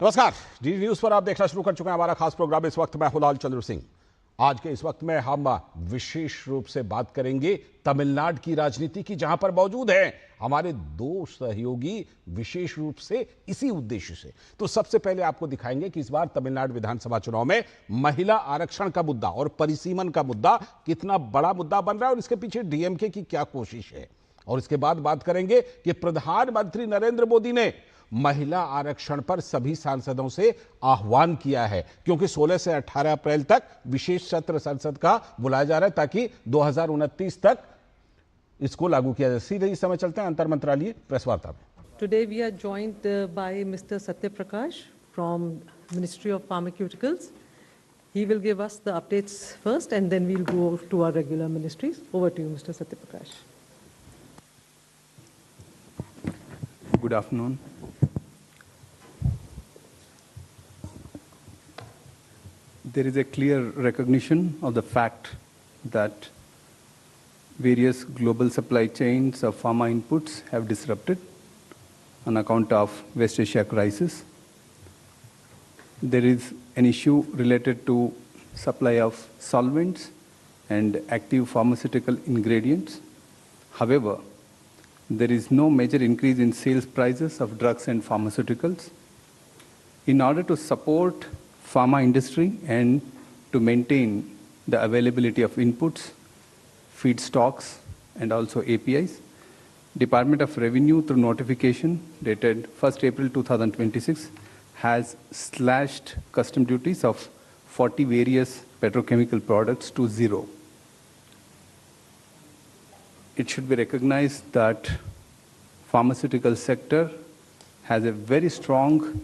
नमस्कार, D news पर आप देखना शुरू कर चुके हैं हमारा खास प्रोग्राम। इस वक्त मैं हुलाल चंद्र सिंह। आज के इस वक्त में हम विशेष रूप से बात करेंगे तमिलनाडु की राजनीति की, जहां पर मौजूद हैं हमारे दो सहयोगी विशेष रूप से इसी उद्देश्य से। तो सबसे पहले आपको दिखाएंगे कि इस बार तमिलनाडु विधानसभा चुनाव में महिला आरक्षण का मुद्दा और परिसीमन का मुद्दा कितना बड़ा मुद्दा बन रहा है और इसके पीछे डीएमके की क्या कोशिश है। और इसके बाद बात करेंगे कि प्रधानमंत्री नरेंद्र मोदी ने महिला आरक्षण पर सभी सांसदों से आह्वान किया है, क्योंकि 16 से 18 अप्रैल तक विशेष सत्र संसद का बुलाया जा रहा है ताकि 2029 तक इसको लागू किया जाए। सीधे इस समय चलते हैं अंतर मंत्रालय प्रेस वार्ता में। Today we are joined by Mr. Satya Prakash from Ministry of Pharmaceuticals. He will give us the updates first and then we'll go to our regular ministries. Over to you, Mr. Satya Prakash. Good afternoon. There is a clear recognition of the fact that various global supply chains of pharma inputs have disrupted on account of West Asia crisis. There is an issue related to supply of solvents and active pharmaceutical ingredients. However, there is no major increase in sales prices of drugs and pharmaceuticals. In order to support pharma industry and to maintain the availability of inputs, feedstocks, and also APIs, Department of Revenue through notification dated 1st April 2026 has slashed custom duties of 40 various petrochemical products to zero. It should be recognized that pharmaceutical sector has a very strong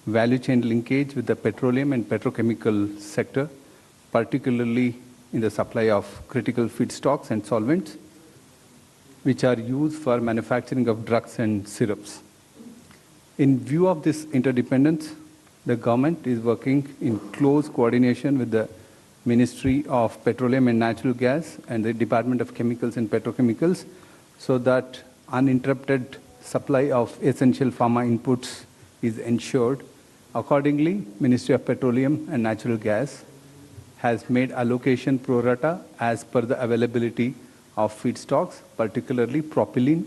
value chain linkage with the petroleum and petrochemical sector, particularly in the supply of critical feedstocks and solvents, which are used for manufacturing of drugs and syrups. In view of this interdependence, the government is working in close coordination with the Ministry of Petroleum and Natural Gas and the Department of Chemicals and Petrochemicals so that uninterrupted supply of essential pharma inputs is ensured. Accordingly, Ministry of Petroleum and Natural Gas has made allocation pro rata as per the availability of feedstocks, particularly propylene.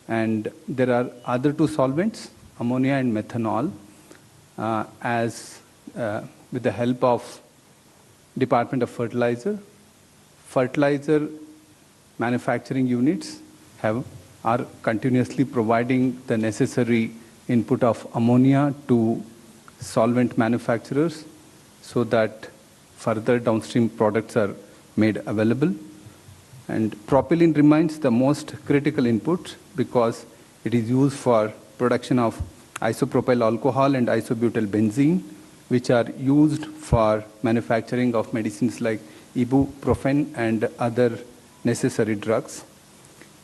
And there are other two solvents, ammonia and methanol, with the help of Department of Fertilizer manufacturing units are continuously providing the necessary input of ammonia to solvent manufacturers so that further downstream products are made available. And propylene remains the most critical input because it is used for production of isopropyl alcohol and isobutyl benzene, which are used for manufacturing of medicines like ibuprofen and other necessary drugs.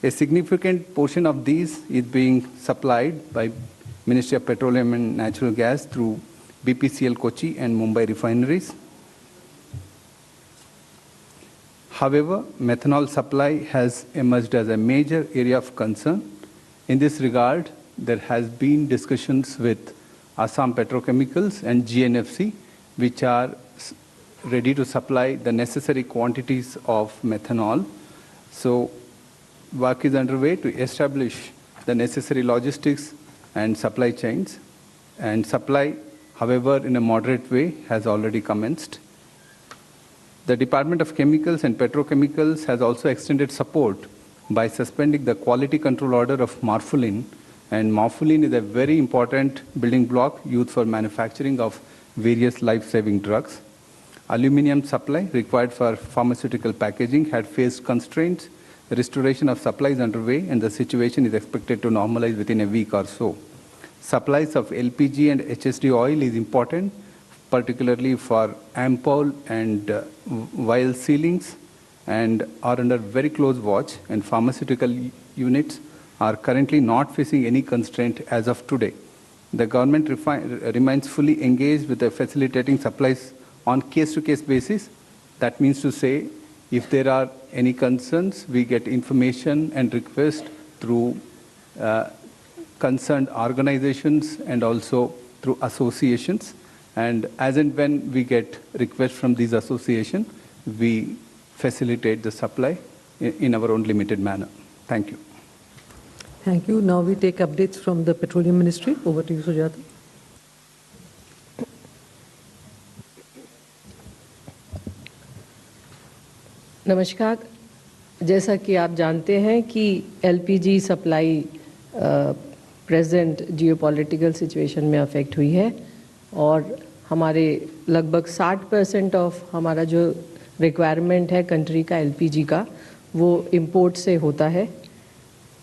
A significant portion of these is being supplied by Ministry of Petroleum and Natural Gas through BPCL Kochi and Mumbai refineries. However, methanol supply has emerged as a major area of concern. In this regard, there has been discussions with Assam Petrochemicals and GNFC, which are ready to supply the necessary quantities of methanol. So, work is underway to establish the necessary logistics and supply chains. And supply, however, in a moderate way, has already commenced. The Department of Chemicals and Petrochemicals has also extended support by suspending the quality control order of morpholine. And morpholine is a very important building block used for manufacturing of various life-saving drugs. Aluminium supply required for pharmaceutical packaging had faced constraints. The restoration of supply is underway and the situation is expected to normalize within a week or so. Supplies of LPG and HSD oil is important, particularly for ampoule and vial sealings, and are under very close watch, and pharmaceutical units are currently not facing any constraint as of today. The government remains fully engaged with the facilitating supplies on case-to-case basis. That means to say, if there are any concerns, we get information and request through concerned organizations and also through associations, and as and when we get requests from these associations, we facilitate the supply in our own limited manner. Thank you. Thank you. Now we take updates from the Petroleum Ministry. Over to you, Sujata. नमस्कार। जैसा कि आप जानते हैं कि LPG supply present geopolitical situation में affect हुई है और हमारे लगभग 60% ऑफ हमारा जो रिक्वायरमेंट है कंट्री का एलपीजी का वो इंपोर्ट से होता है।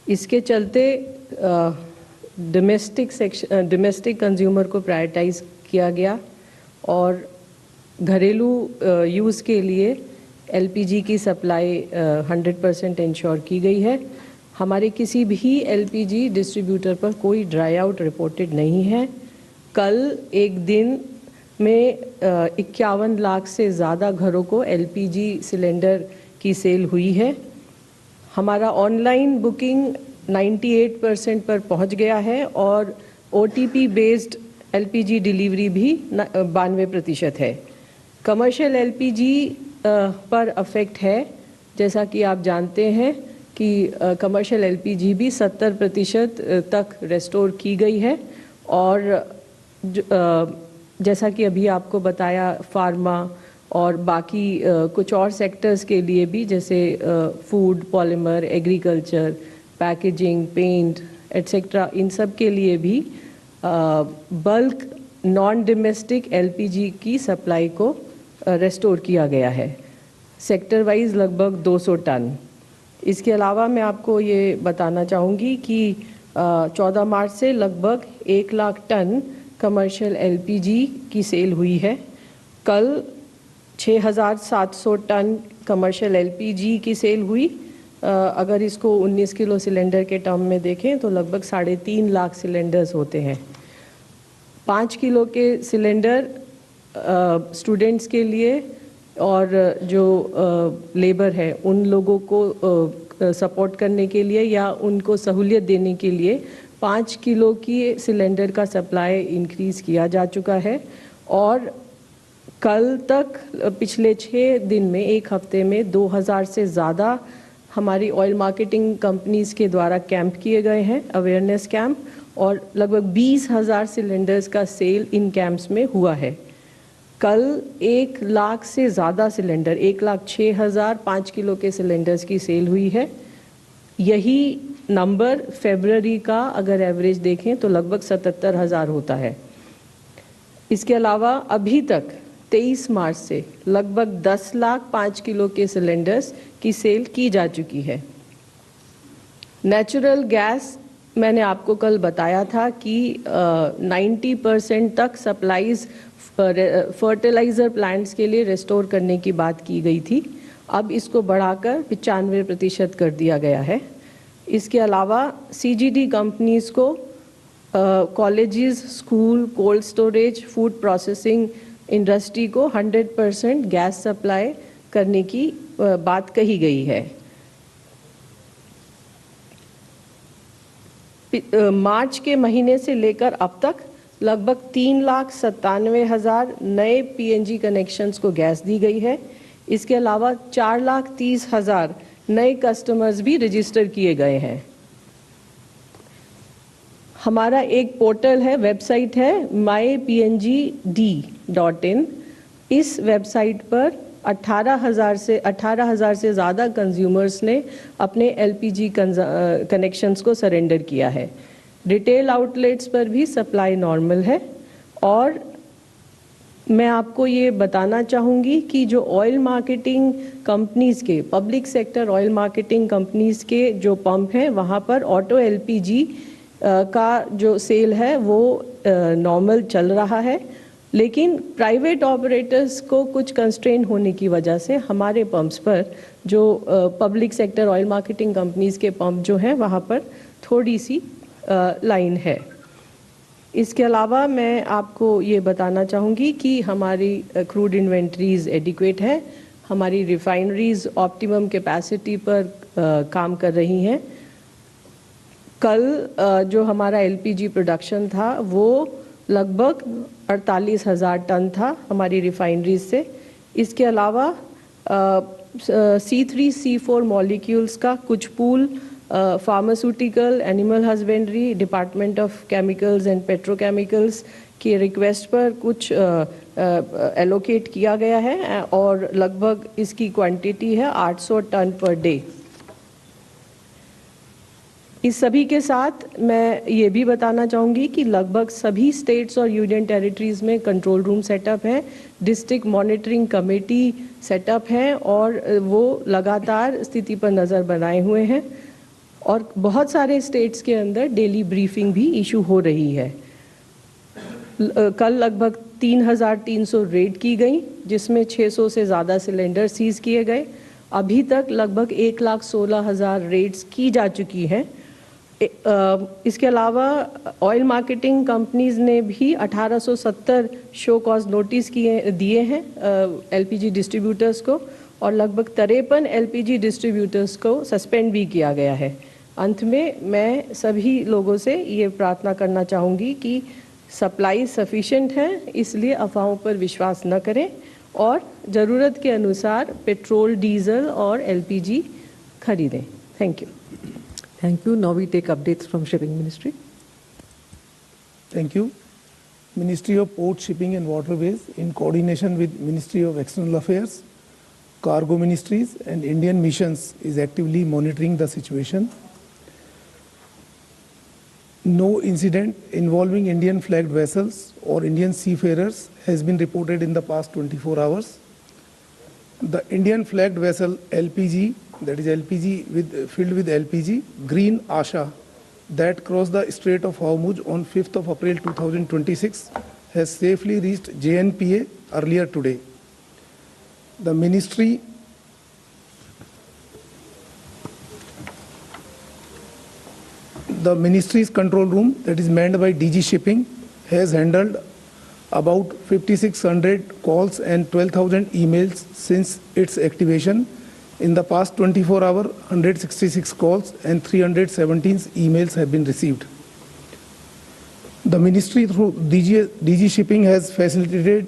इसके चलते डोमेस्टिक कंज्यूमर को प्रायोरिटाइज किया गया और घरेलू यूज़ के लिए एलपीजी की सप्लाई 100% इंश्योर की गई है। हमारे किसी भी एलपीजी डिस्ट्रीब्यूटर पर कोई ड्राई आउट रिपोर्टेड नहीं है। कल एक दिन में 51 लाख से ज़्यादा घरों को एलपीजी सिलेंडर की सेल हुई है। हमारा ऑनलाइन बुकिंग 98% पर पहुंच गया है और ओटीपी बेस्ड एलपीजी डिलीवरी भी 92% है। कमर्शियल एलपीजी पर अफेक्ट है। जैसा कि आप जानते हैं कि कमर्शियल एलपीजी भी 70% तक रेस्टोर की गई है और जैसा कि अभी आपको बताया फार्मा और बाकी कुछ और सेक्टर्स के लिए भी जैसे food, polymer, agriculture, packaging, paint etcetera, इन सब के लिए भी बल्क नॉन डोमेस्टिक एलपीजी की सप्लाई को रेस्टोर किया गया है, सेक्टर वाइज लगभग 200 टन। इसके अलावा मैं आपको ये बताना चाहूँगी कि 14 मार्च से लगभग 1 लाख टन कमर्शियल एलपीजी की सेल हुई है। कल 6,700 टन कमर्शियल एलपीजी की सेल हुई। अगर इसको 19 किलो सिलेंडर के टर्म में देखें तो लगभग 3.5 लाख सिलेंडर्स होते हैं। 5 किलो के सिलेंडर स्टूडेंट्स के लिए और जो लेबर है उन लोगों को सपोर्ट करने के लिए या उनको सहूलियत देने के लिए 5 किलो की सिलेंडर का सप्लाई इंक्रीज़ किया जा चुका है और कल तक पिछले 6 दिन में, एक हफ्ते में 2000 से ज़्यादा हमारी ऑयल मार्केटिंग कंपनीज़ के द्वारा कैंप किए गए हैं, अवेयरनेस कैंप, और लगभग 20,000 सिलेंडर्स का सेल इन कैंप्स में हुआ है। कल 1 लाख से ज़्यादा सिलेंडर, 1,06,000 5 किलो के सिलेंडर्स की सेल हुई है। यही नंबर फरवरी का अगर एवरेज देखें तो लगभग 77,000 होता है। इसके अलावा अभी तक 23 मार्च से लगभग 10 लाख 5 किलो के सिलेंडर्स की सेल की जा चुकी है। नेचुरल गैस मैंने आपको कल बताया था कि 90% तक सप्लाईज फर्टिलाइज़र प्लांट्स के लिए रिस्टोर करने की बात की गई थी। अब इसको बढ़ाकर 95% कर दिया गया है। इसके अलावा सीजीडी कंपनीज़ को colleges, school, cold storage, food processing industry को 100% गैस सप्लाई करने की बात कही गई है। मार्च के महीने से लेकर अब तक लगभग 3,97,000 नए पीएनजी कनेक्शंस को गैस दी गई है। इसके अलावा 4,30,000 नए कस्टमर्स भी रजिस्टर किए गए हैं। हमारा एक पोर्टल है, वेबसाइट है mypngd.in। इस वेबसाइट पर 18,000 से ज़्यादा कंज्यूमर्स ने अपने एलपीजी कनेक्शंस को सरेंडर किया है। रिटेल आउटलेट्स पर भी सप्लाई नॉर्मल है। और मैं आपको ये बताना चाहूँगी कि जो ऑयल मार्केटिंग कंपनीज़ के, public sector oil marketing companies के जो पंप हैं वहाँ पर ऑटो एलपीजी का जो सेल है वो नॉर्मल चल रहा है, लेकिन प्राइवेट ऑपरेटर्स को कुछ कंस्ट्रेन होने की वजह से हमारे पंप्स पर जो public sector oil marketing companies के पंप जो हैं वहाँ पर थोड़ी सी लाइन है। इसके अलावा मैं आपको ये बताना चाहूँगी कि हमारी क्रूड इन्वेंट्रीज एडिक्वेट है। हमारी रिफाइनरीज ऑप्टिमम कैपेसिटी पर काम कर रही हैं। कल जो हमारा एलपीजी प्रोडक्शन था वो लगभग 48,000 टन था हमारी रिफाइनरीज से। इसके अलावा C3 C4 मॉलिक्यूल्स का कुछ pool pharmaceutical, animal husbandry, department of chemicals and petrochemicals की रिक्वेस्ट पर कुछ एलोकेट किया गया है और लगभग इसकी क्वांटिटी है 800 टन पर डे। इस सभी के साथ मैं ये भी बताना चाहूँगी कि लगभग सभी स्टेट्स और यूनियन टेरिटरीज़ में कंट्रोल रूम सेटअप है, डिस्ट्रिक्ट मॉनिटरिंग कमेटी सेटअप है और वो लगातार स्थिति पर नज़र बनाए हुए हैं और बहुत सारे स्टेट्स के अंदर डेली ब्रीफिंग भी इशू हो रही है। कल लगभग 3,300 रेड की गई, जिसमें 600 से ज़्यादा सिलेंडर सीज किए गए। अभी तक लगभग 1,16,000 रेड्स की जा चुकी हैं। इसके अलावा ऑयल मार्केटिंग कंपनीज ने भी 1870 शो कॉज नोटिस दिए हैं एलपीजी डिस्ट्रीब्यूटर्स को और लगभग 53 एलपीजी डिस्ट्रीब्यूटर्स को सस्पेंड भी किया गया है। अंत में मैं सभी लोगों से ये प्रार्थना करना चाहूँगी कि सप्लाई सफिशिएंट है, इसलिए अफवाहों पर विश्वास न करें और ज़रूरत के अनुसार पेट्रोल, डीजल और एलपीजी खरीदें। Thank you. Thank you. Now we take updates from Shipping Ministry. Thank you. Ministry of Port, Shipping and Waterways, in coordination with Ministry of External Affairs, Cargo Ministries and Indian missions, is actively monitoring the situation. No incident involving Indian flagged vessels or Indian seafarers has been reported in the past 24 hours. The Indian flagged vessel LPG, that is LPG filled with LPG, Green Asha, that crossed the Strait of Hormuz on 5th of April 2026, has safely reached JNPA earlier today. The ministry's control room, that is manned by DG Shipping, has handled about 5,600 calls and 12,000 emails since its activation. In the past 24 hours, 166 calls and 317 emails have been received. The ministry through DG Shipping has facilitated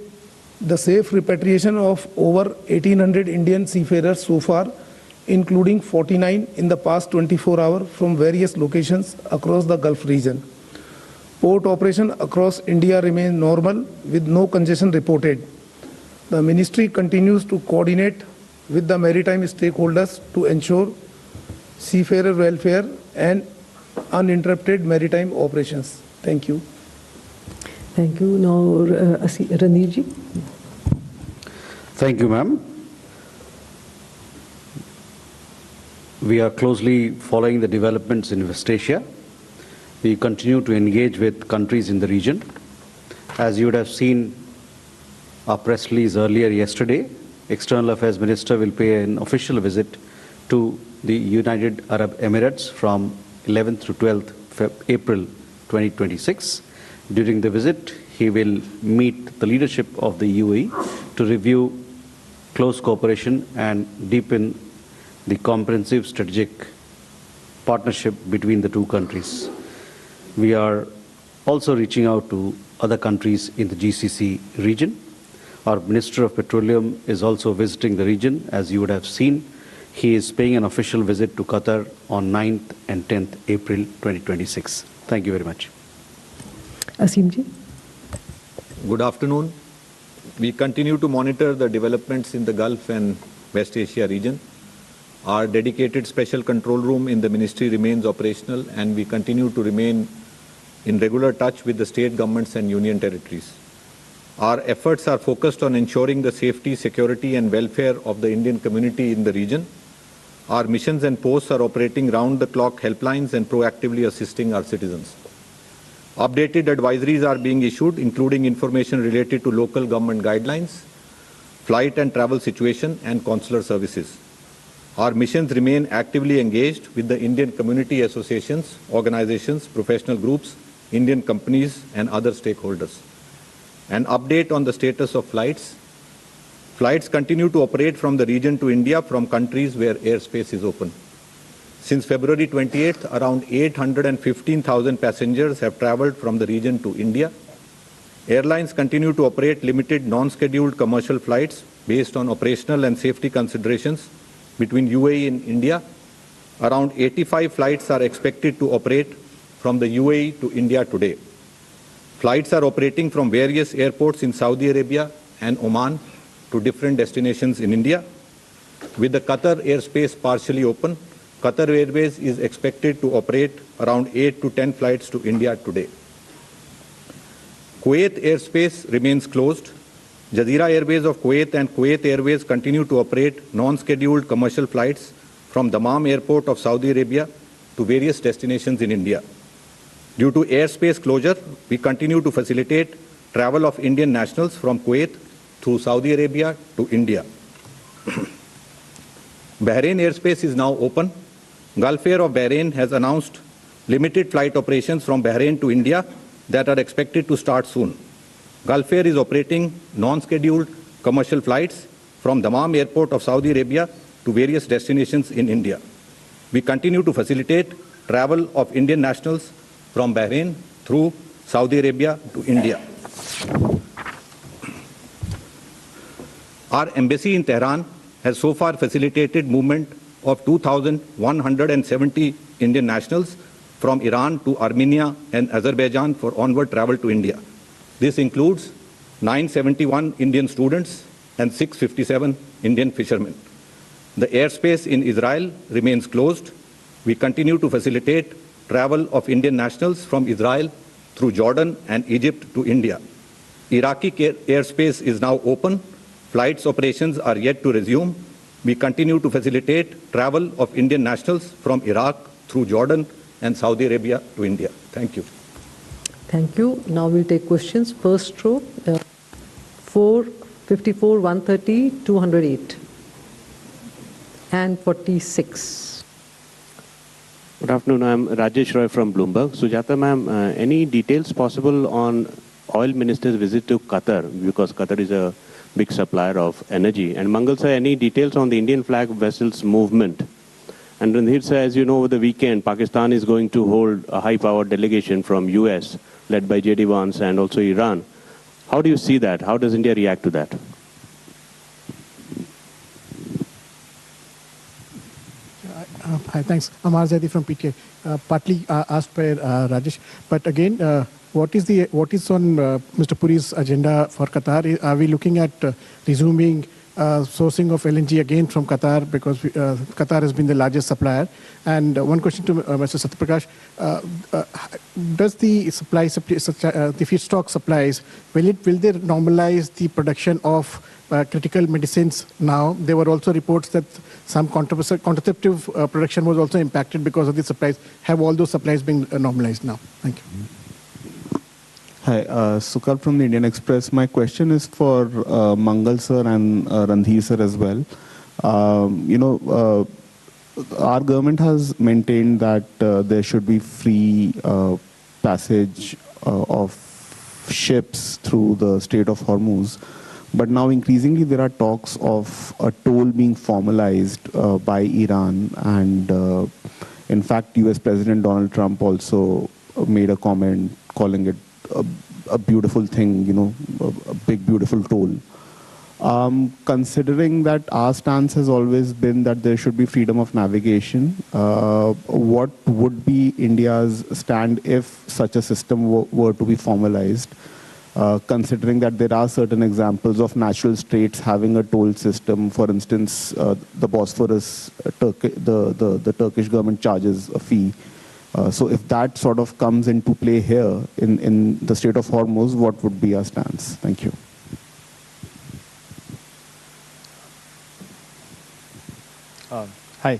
the safe repatriation of over 1,800 Indian seafarers so far, including 49 in the past 24 hours from various locations across the Gulf region. Port operation across India remains normal with no congestion reported. The ministry continues to coordinate with the maritime stakeholders to ensure seafarer welfare and uninterrupted maritime operations. Thank you. Thank you. Now, Ranir ji. Thank you, ma'am. We are closely following the developments in West Asia. We continue to engage with countries in the region. As you would have seen our press release earlier yesterday, External Affairs Minister will pay an official visit to the United Arab Emirates from 11th to 12th April 2026. During the visit, he will meet the leadership of the UAE to review close cooperation and deepen the comprehensive strategic partnership between the two countries. We are also reaching out to other countries in the GCC region. Our Minister of Petroleum is also visiting the region. As you would have seen, he is paying an official visit to Qatar on 9th and 10th April 2026. Thank you very much. Asim ji. Good afternoon. We continue to monitor the developments in the Gulf and West Asia region. Our dedicated special control room in the ministry remains operational, and we continue to remain in regular touch with the state governments and union territories. Our efforts are focused on ensuring the safety, security and welfare of the Indian community in the region. Our missions and posts are operating round-the-clock helplines and proactively assisting our citizens. Updated advisories are being issued, including information related to local government guidelines, flight and travel situation and consular services. Our missions remain actively engaged with the Indian community associations, organizations, professional groups, Indian companies and other stakeholders. An update on the status of flights. Flights continue to operate from the region to India from countries where airspace is open. Since February 28th, around 815,000 passengers have travelled from the region to India. Airlines continue to operate limited non-scheduled commercial flights based on operational and safety considerations between UAE and India. Around 85 flights are expected to operate from the UAE to India today. Flights are operating from various airports in Saudi Arabia and Oman to different destinations in India. With the Qatar airspace partially open, Qatar Airways is expected to operate around 8 to 10 flights to India today. Kuwait airspace remains closed. Jazeera Airways of Kuwait and Kuwait Airways continue to operate non-scheduled commercial flights from Dammam Airport of Saudi Arabia to various destinations in India. Due to airspace closure, we continue to facilitate travel of Indian nationals from Kuwait through Saudi Arabia to India. Bahrain airspace is now open. Gulf Air of Bahrain has announced limited flight operations from Bahrain to India that are expected to start soon. Gulf Air is operating non-scheduled commercial flights from Dammam Airport of Saudi Arabia to various destinations in India. We continue to facilitate travel of Indian nationals from Bahrain through Saudi Arabia to India. Our embassy in Tehran has so far facilitated movement of 2,170 Indian nationals from Iran to Armenia and Azerbaijan for onward travel to India. This includes 971 Indian students and 657 Indian fishermen. The airspace in Israel remains closed. We continue to facilitate travel of Indian nationals from Israel through Jordan and Egypt to India. Iraqi airspace is now open. Flights operations are yet to resume. We continue to facilitate travel of Indian nationals from Iraq through Jordan and Saudi Arabia to India. Thank you. Thank you. Now we'll take questions. First row, 454, 130, 208, and 46. Good afternoon. I'm Rajesh Roy from Bloomberg. Sujata ma'am, any details possible on oil minister's visit to Qatar, because Qatar is a big supplier of energy? And Mangal sir, any details on the Indian flag vessels movement? And Randhir sir, as you know, over the weekend, Pakistan is going to hold a high-powered delegation from US, led by J.D. Vance and also Iran. How do you see that? How does India react to that? Hi, thanks. Amar Zaidi from PK. Partly asked by Rajesh, but again, what is on Mr. Puri's agenda for Qatar? Are we looking at resuming sourcing of LNG again from Qatar, because Qatar has been the largest supplier? And one question to Mr. Satyaprakash: does the the feedstock supplies, will they normalize the production of critical medicines now? There were also reports that some contraceptive production was also impacted because of the supplies. Have all those supplies been normalized now? Thank you. Hi, Sukal from the Indian Express. My question is for Mangal sir and Randhir sir as well. Our government has maintained that there should be free passage of ships through the Strait of Hormuz. But now increasingly there are talks of a toll being formalized by Iran, and in fact US President Donald Trump also made a comment calling it a beautiful thing, a big beautiful toll. Considering that our stance has always been that there should be freedom of navigation, what would be India's stand if such a system were to be formalized? Considering that there are certain examples of natural straits having a toll system. For instance, the Bosphorus, the Turkish government charges a fee. So if that sort of comes into play here in the Strait of Hormuz, what would be our stance? Thank you. Hi,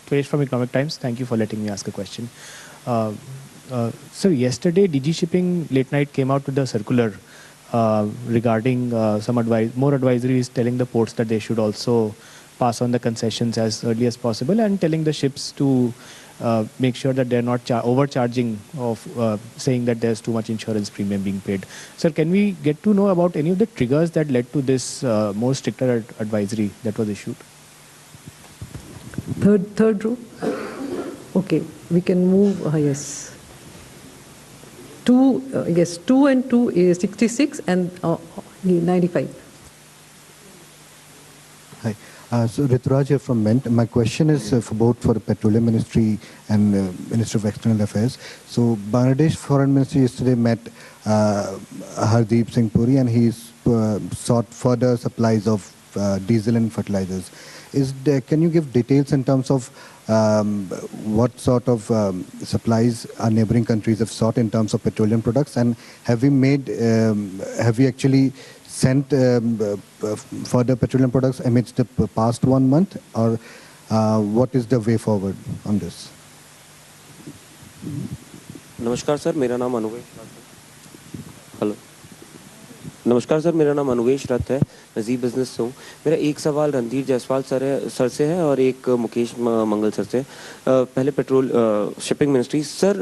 Twesh from Economic Times. Thank you for letting me ask a question. So yesterday, DG Shipping late night came out with a circular regarding some more advisories telling the ports that they should also pass on the concessions as early as possible, and telling the ships to make sure that they're not overcharging of saying that there's too much insurance premium being paid. Sir, can we get to know about any of the triggers that led to this more stricter advisory that was issued? Third row. Okay, we can move. Yes. 2 and 2 is 66 and 95. Hi. So Rituraj here from MENT. My question is for both for the Petroleum Ministry and Ministry of External Affairs. So Bangladesh Foreign Ministry yesterday met Hardeep Singh Puri, and he's sought further supplies of diesel and fertilizers. Can you give details in terms of what sort of supplies our neighboring countries have sought in terms of petroleum products, and have we actually sent further petroleum products amidst the past 1 month, or what is the way forward on this? नमस्कार sir, मेरा नाम अनुवेश रथ है। Hello, नमस्कार sir, मेरा नाम अनुवेश रथ है, मैं जी business से हूँ। मेरा एक सवाल रणधीर जायसवाल सर से है और एक मुकेश मंगल सर से। पहले पेट्रोल शिपिंग मिनिस्ट्री सर,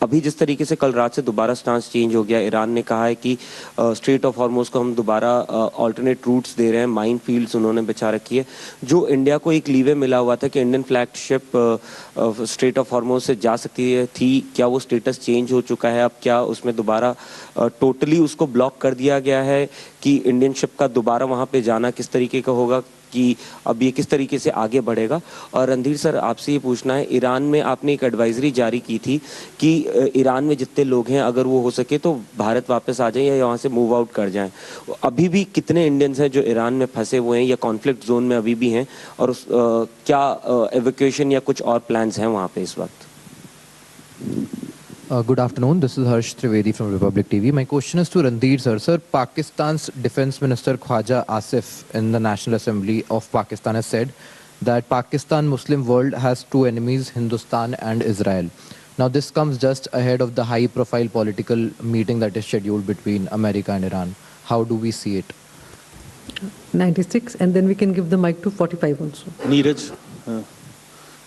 अभी जिस तरीके से कल रात से दोबारा स्टांस चेंज हो गया, ईरान ने कहा है कि स्ट्रेट ऑफ हॉर्मुज़ को हम दोबारा ऑल्टरनेट रूट्स दे रहे हैं, माइन फील्ड्स उन्होंने बिछा रखी है। जो इंडिया को एक लीवे मिला हुआ था कि Indian flagship straight of Hormuz से जा सकती थी, क्या वो स्टेटस चेंज हो चुका है? अब क्या उसमें दोबारा टोटली उसको ब्लॉक कर दिया गया है कि इंडियन शिप का दोबारा वहाँ पे जाना किस तरीके का होगा, कि अब ये किस तरीके से आगे बढ़ेगा? और रणधीर सर, आपसे ये पूछना है, ईरान में आपने एक एडवाइजरी जारी की थी कि ईरान में जितने लोग हैं अगर वो हो सके तो भारत वापस आ जाएं या वहाँ से मूव आउट कर जाएं। अभी भी कितने इंडियंस हैं जो ईरान में फंसे हुए हैं या कॉन्फ्लिक्ट जोन में अभी भी हैं, और क्या एवैक्यूएशन या कुछ और प्लान्स हैं वहाँ पे इस वक्त? Good afternoon. This is Harsh Trivedi from Republic TV. My question is to Randhir sir. Sir, Pakistan's Defence Minister Khwaja Asif in the National Assembly of Pakistan has said that Pakistan Muslim world has two enemies, Hindustan and Israel. Now this comes just ahead of the high-profile political meeting that is scheduled between America and Iran. How do we see it? 96, and then we can give the mic to 45 also. Neeraj,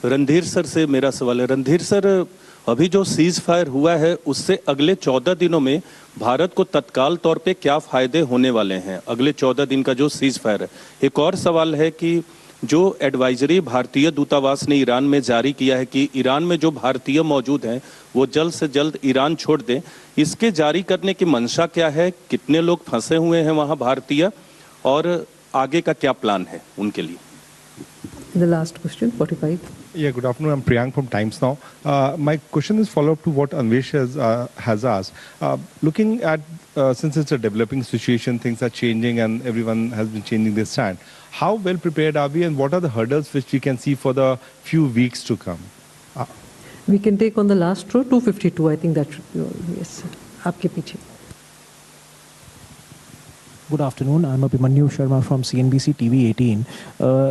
Randhir sir से मेरा सवाल है। Randhir sir, अभी जो cease fire हुआ है उससे अगले 14 दिनों में भारत को तत्काल तौर पे क्या फायदे होने वाले हैं? अगले 14 दिन का जो सीज फायर है। एक और सवाल है कि जो एडवाइजरी भारतीय दूतावास ने ईरान में जारी किया है कि ईरान में जो भारतीय मौजूद हैं वो जल्द से जल्द ईरान छोड़ दें, इसके जारी करने की मंशा क्या है? कितने लोग फंसे हुए हैं वहाँ भारतीय, और आगे का क्या प्लान है उनके लिए? The last question, 45. Yeah, good afternoon. I'm Priyank from Times Now. My question is follow-up to what Anvesh has asked. Looking at, since it's a developing situation, things are changing and everyone has been changing their stand. How well prepared are we, and what are the hurdles which we can see for the few weeks to come? We can take on the last row, 252. I think that should be all. Yes, आपके पीछे. Good afternoon. I'm Abhimanyu Sharma from CNBC TV 18.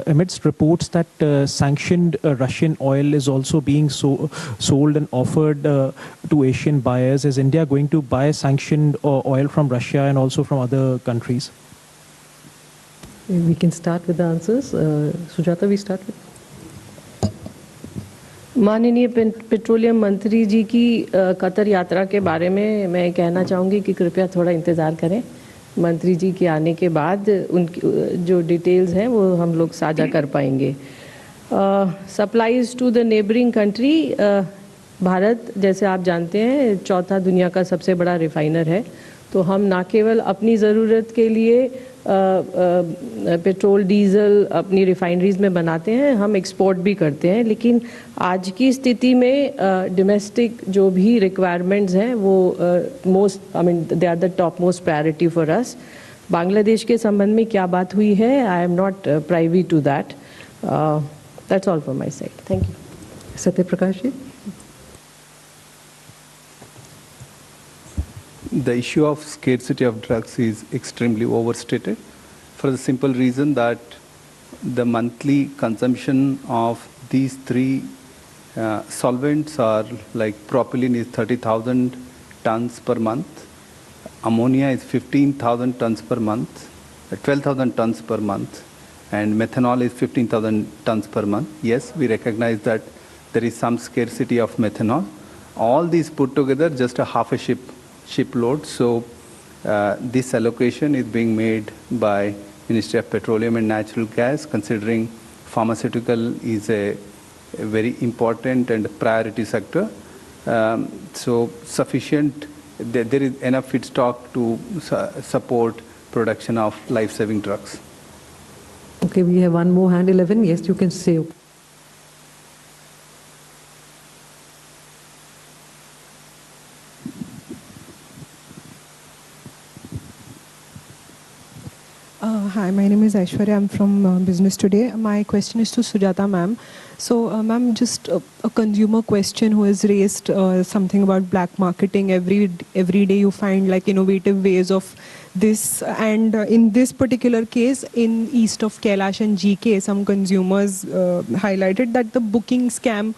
Amidst reports that sanctioned Russian oil is also being sold and offered to Asian buyers, is India going to buy sanctioned oil from Russia and also from other countries? We can start with the answers. Sujata, we start with. माननीय petroleum मंत्री जी की Qatar यात्रा के बारे में मैं कहना चाहूँगी कि कृपया थोड़ा इंतज़ार करें। मंत्री जी के आने के बाद उनकी जो डिटेल्स हैं वो हम लोग साझा कर पाएंगे। Supplies to the neighbouring country, Bharat जैसे आप जानते हैं चौथा दुनिया का सबसे बड़ा रिफाइनर है, तो हम ना केवल अपनी ज़रूरत के लिए पेट्रोल डीजल अपनी रिफाइनरीज में बनाते हैं, हम एक्सपोर्ट भी करते हैं, लेकिन आज की स्थिति में डोमेस्टिक जो भी रिक्वायरमेंट्स हैं वो they are the top most priority for us. Bangladesh के संबंध में क्या बात हुई है, I am not privy to that. That's all for my side. Thank you. Satya Prakash ji. The issue of scarcity of drugs is extremely overstated for the simple reason that the monthly consumption of these three solvents are like propylene is 30,000 tons per month, ammonia is 15,000 tons per month, 12,000 tons per month, and methanol is 15,000 tons per month. Yes, we recognize that there is some scarcity of methanol. All these put together, just a half a ship load. So this allocation is being made by Ministry of Petroleum and Natural Gas, considering pharmaceutical is a very important and priority sector. So sufficient, there is enough feedstock to support production of life-saving drugs. Okay, we have one more hand, 11. Yes, you can say. Hi, my name is Aishwarya. I'm from Business Today. My question is to Sujata ma'am. So, ma'am, just a consumer question who has raised something about black marketing. Every day you find like innovative ways of this. And in this particular case, in east of Kailash and GK, some consumers highlighted that the booking scam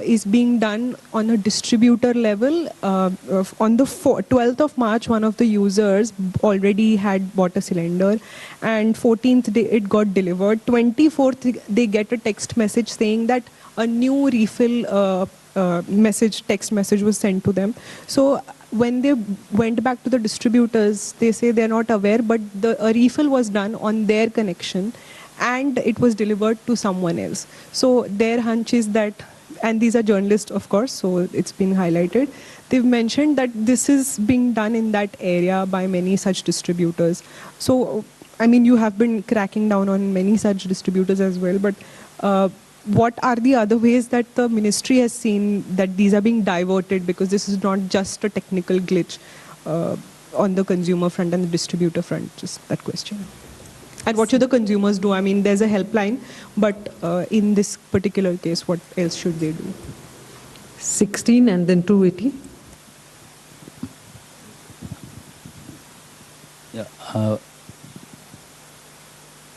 is being done on a distributor level. On the 12th of March, one of the users already had bought a cylinder, and 14th day it got delivered. 24th they get a text message saying that a new refill text message was sent to them. So when they went back to the distributors, they say they're not aware, but a refill was done on their connection and it was delivered to someone else. So their hunch is that, and these are journalists, of course, so it's been highlighted. They've mentioned that this is being done in that area by many such distributors. So, I mean, you have been cracking down on many such distributors as well, but what are the other ways that the ministry has seen that these are being diverted, because this is not just a technical glitch on the consumer front and the distributor front? Just that question. And what should the consumers do? I mean, there's a helpline, but in this particular case, what else should they do? 16 and then 280. Yeah.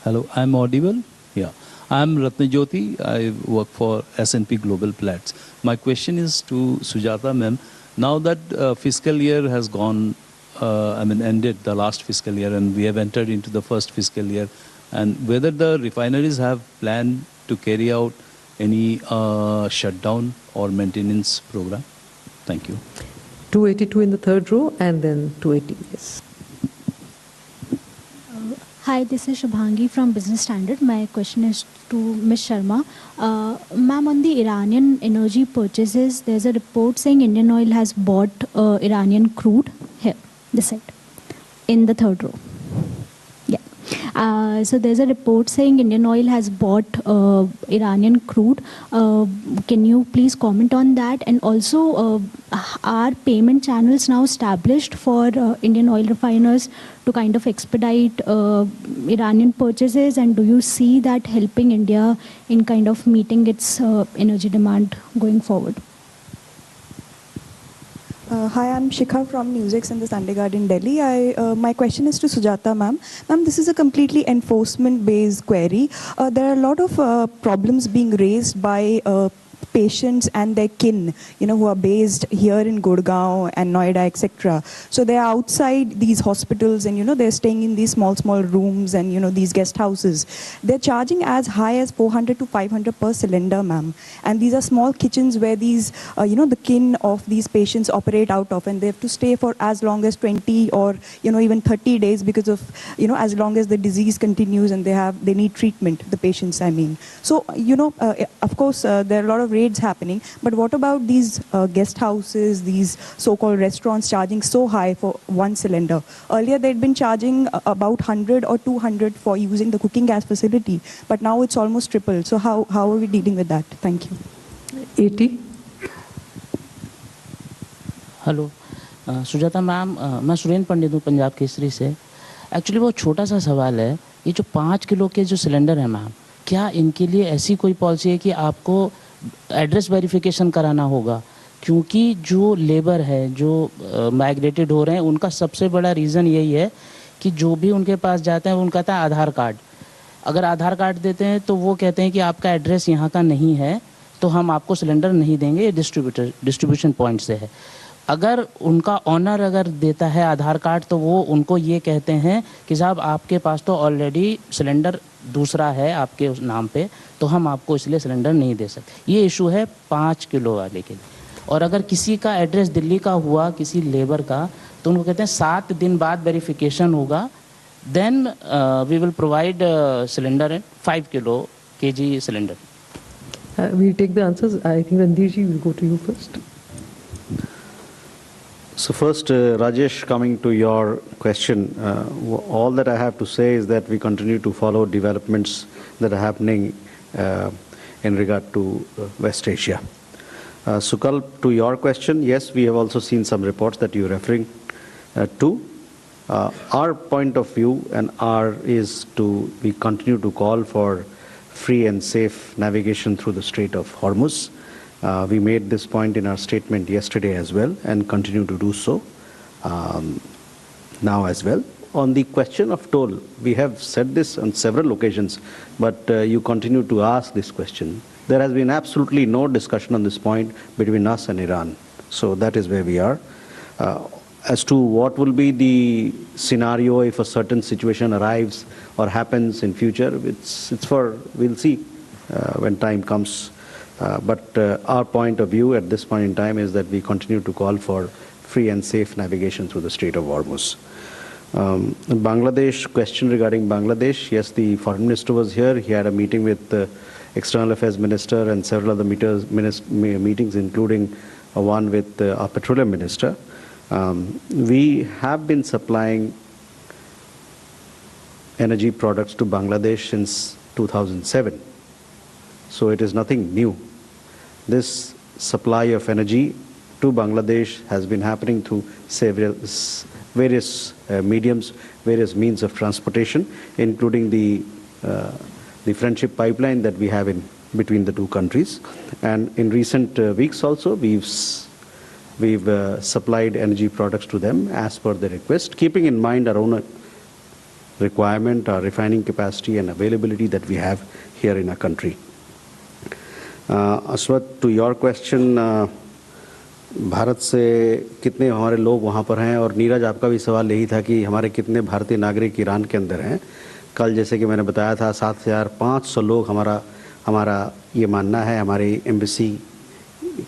Hello, I'm audible? Yeah. I'm Ratnajyoti. I work for S&P Global Platts. My question is to Sujata ma'am. Now that fiscal year has gone, ended the last fiscal year, and we have entered into the first fiscal year, and whether the refineries have planned to carry out any shutdown or maintenance program? Thank you. 282 in the third row and then 280, yes. Hi, this is Shubhangi from Business Standard. My question is to Ms. Sharma. Ma'am, on the Iranian energy purchases, there's a report saying Indian Oil has bought Iranian crude. Here, this side, in the third row. Yeah. So there's a report saying Indian Oil has bought Iranian crude. Can you please comment on that? And also, are payment channels now established for Indian oil refiners to kind of expedite Iranian purchases? And do you see that helping India in kind of meeting its energy demand going forward? Hi, I'm Shikha from Newsx in the Sunday Guard in Delhi. My question is to Sujata ma'am. Ma'am, this is a completely enforcement-based query. There are a lot of problems being raised by patients and their kin, who are based here in Gurgaon and Noida, etc. So they are outside these hospitals and, they're staying in these small rooms and, these guest houses. They're charging as high as 400 to 500 per cylinder, ma'am. And these are small kitchens where these, the kin of these patients operate out of, and they have to stay for as long as 20 or, even 30 days because of, as long as the disease continues and they need treatment, the patients, I mean. So, of course, there are a lot of raids happening, but what about these guest houses, these so-called restaurants charging so high for one cylinder? Earlier they'd been charging about 100 or 200 for using the cooking gas facility, but now it's almost triple. So how are we dealing with that? Thank you. 80. Hello Sujata ma'am, मैं सुरेंद्र पंडित हूँ पंजाब केसरी से। Actually वो छोटा सा सवाल है, ये जो 5 किलो के जो सिलेंडर है मैम, क्या इनके लिए ऐसी कोई पॉलिसी है कि आपको एड्रेस वेरिफिकेशन कराना होगा? क्योंकि जो लेबर है, जो माइग्रेटेड हो रहे हैं, उनका सबसे बड़ा रीज़न यही है कि जो भी उनके पास जाते हैं वो उनका कहता है आधार कार्ड। अगर आधार कार्ड देते हैं तो वो कहते हैं कि आपका एड्रेस यहाँ का नहीं है, तो हम आपको सिलेंडर नहीं देंगे, ये डिस्ट्रीब्यूशन पॉइंट से है। अगर उनका ऑनर अगर देता है आधार कार्ड, तो वो उनको ये कहते हैं कि साहब आपके पास तो ऑलरेडी सिलेंडर दूसरा है आपके उस नाम पे, तो हम आपको इसलिए सिलेंडर नहीं दे सकते। ये इशू है 5 किलो वाले के लिए। और अगर किसी का एड्रेस दिल्ली का हुआ, किसी लेबर का, तो उनको कहते हैं 7 दिन बाद वेरिफिकेशन होगा, then we will provide cylinder in 5 kilo kg cylinder. We'll take the answers. I think Randir ji will go to you first. So first, Rajesh, coming to your question, all that I have to say is that we continue to follow developments that are happening in regard to West Asia. Sukal, to your question, yes, we have also seen some reports that you're referring to. Our point of view and we continue to call for free and safe navigation through the Strait of Hormuz. We made this point in our statement yesterday as well and continue to do so now as well. On the question of toll, we have said this on several occasions, but you continue to ask this question. There has been absolutely no discussion on this point between us and Iran. So that is where we are. As to what will be the scenario if a certain situation arrives or happens in future, we'll see when time comes. But our point of view at this point in time is that we continue to call for free and safe navigation through the Strait of Hormuz. Bangladesh, question regarding Bangladesh. Yes, the foreign minister was here. He had a meeting with the external affairs minister and several other meetings, including one with our petroleum minister. We have been supplying energy products to Bangladesh since 2007. So it is nothing new. This supply of energy to Bangladesh has been happening through various mediums, various means of transportation, including the friendship pipeline that we have in between the two countries. And in recent weeks also, we've supplied energy products to them as per the request, keeping in mind our own requirement, our refining capacity and availability that we have here in our country. Ashwat, to your question, Bharat से कितने हमारे लोग वहाँ पर हैं, और नीरज आपका भी सवाल यही था कि हमारे कितने भारतीय नागरिक ईरान के अंदर हैं. कल जैसे कि मैंने बताया था 7,500 लोग हमारा ये मानना है, हमारी एम्बेसी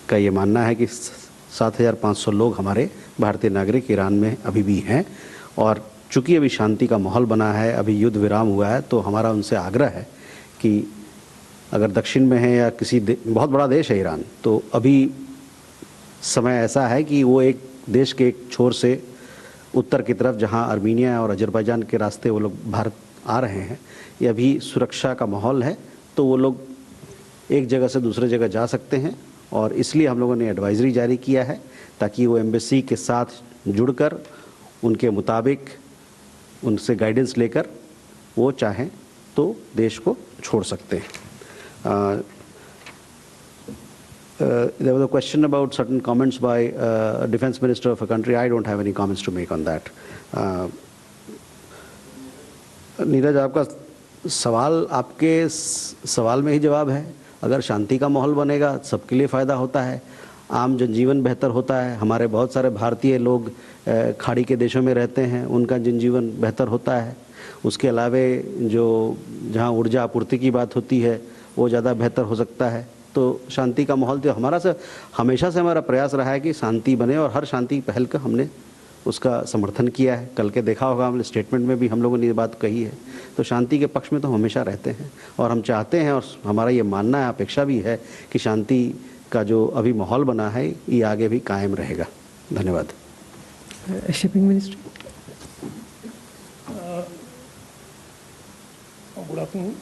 का ये मानना है कि 7,500 लोग हमारे भारतीय नागरिक ईरान में अभी भी हैं. और चूंकि अभी शांति का माहौल बना है, अभी युद्ध विराम हुआ है, तो हमारा उनसे आग्रह है कि अगर दक्षिण में है या किसी बहुत बड़ा देश है ईरान, तो अभी समय ऐसा है कि वो एक देश के एक छोर से उत्तर की तरफ, जहां आर्मीनिया और अजरबैजान के रास्ते वो लोग भारत आ रहे हैं, ये अभी सुरक्षा का माहौल है, तो वो लोग एक जगह से दूसरे जगह जा सकते हैं. और इसलिए हम लोगों ने एडवाइजरी जारी किया है ताकि वो एम्बेसी के साथ जुड़कर उनके मुताबिक उनसे गाइडेंस लेकर वो चाहें तो देश को छोड़ सकते हैं. There was a question about certain comments by a defense minister of a country. I don't have any comments to make on that. Neeraj, आपका सवाल आपके सवाल में ही जवाब है. अगर शांति का माहौल बनेगा, सबके लिए फ़ायदा होता है, आम जनजीवन बेहतर होता है. हमारे बहुत सारे भारतीय लोग खाड़ी के देशों में रहते हैं, उनका जनजीवन बेहतर होता है. उसके अलावे जहाँ ऊर्जा आपूर्ति की बात होती है, वो ज़्यादा बेहतर हो सकता है. तो शांति का माहौल तो हमेशा से हमारा प्रयास रहा है कि शांति बने, और हर शांति पहल का हमने उसका समर्थन किया है. कल के देखा होगा हमने स्टेटमेंट में भी हम लोगों ने ये बात कही है. तो शांति के पक्ष में तो हमेशा रहते हैं, और हम चाहते हैं, और हमारा ये मानना है, अपेक्षा भी है कि शांति का जो अभी माहौल बना है ये आगे भी कायम रहेगा. धन्यवाद. Shipping ministry. Good afternoon.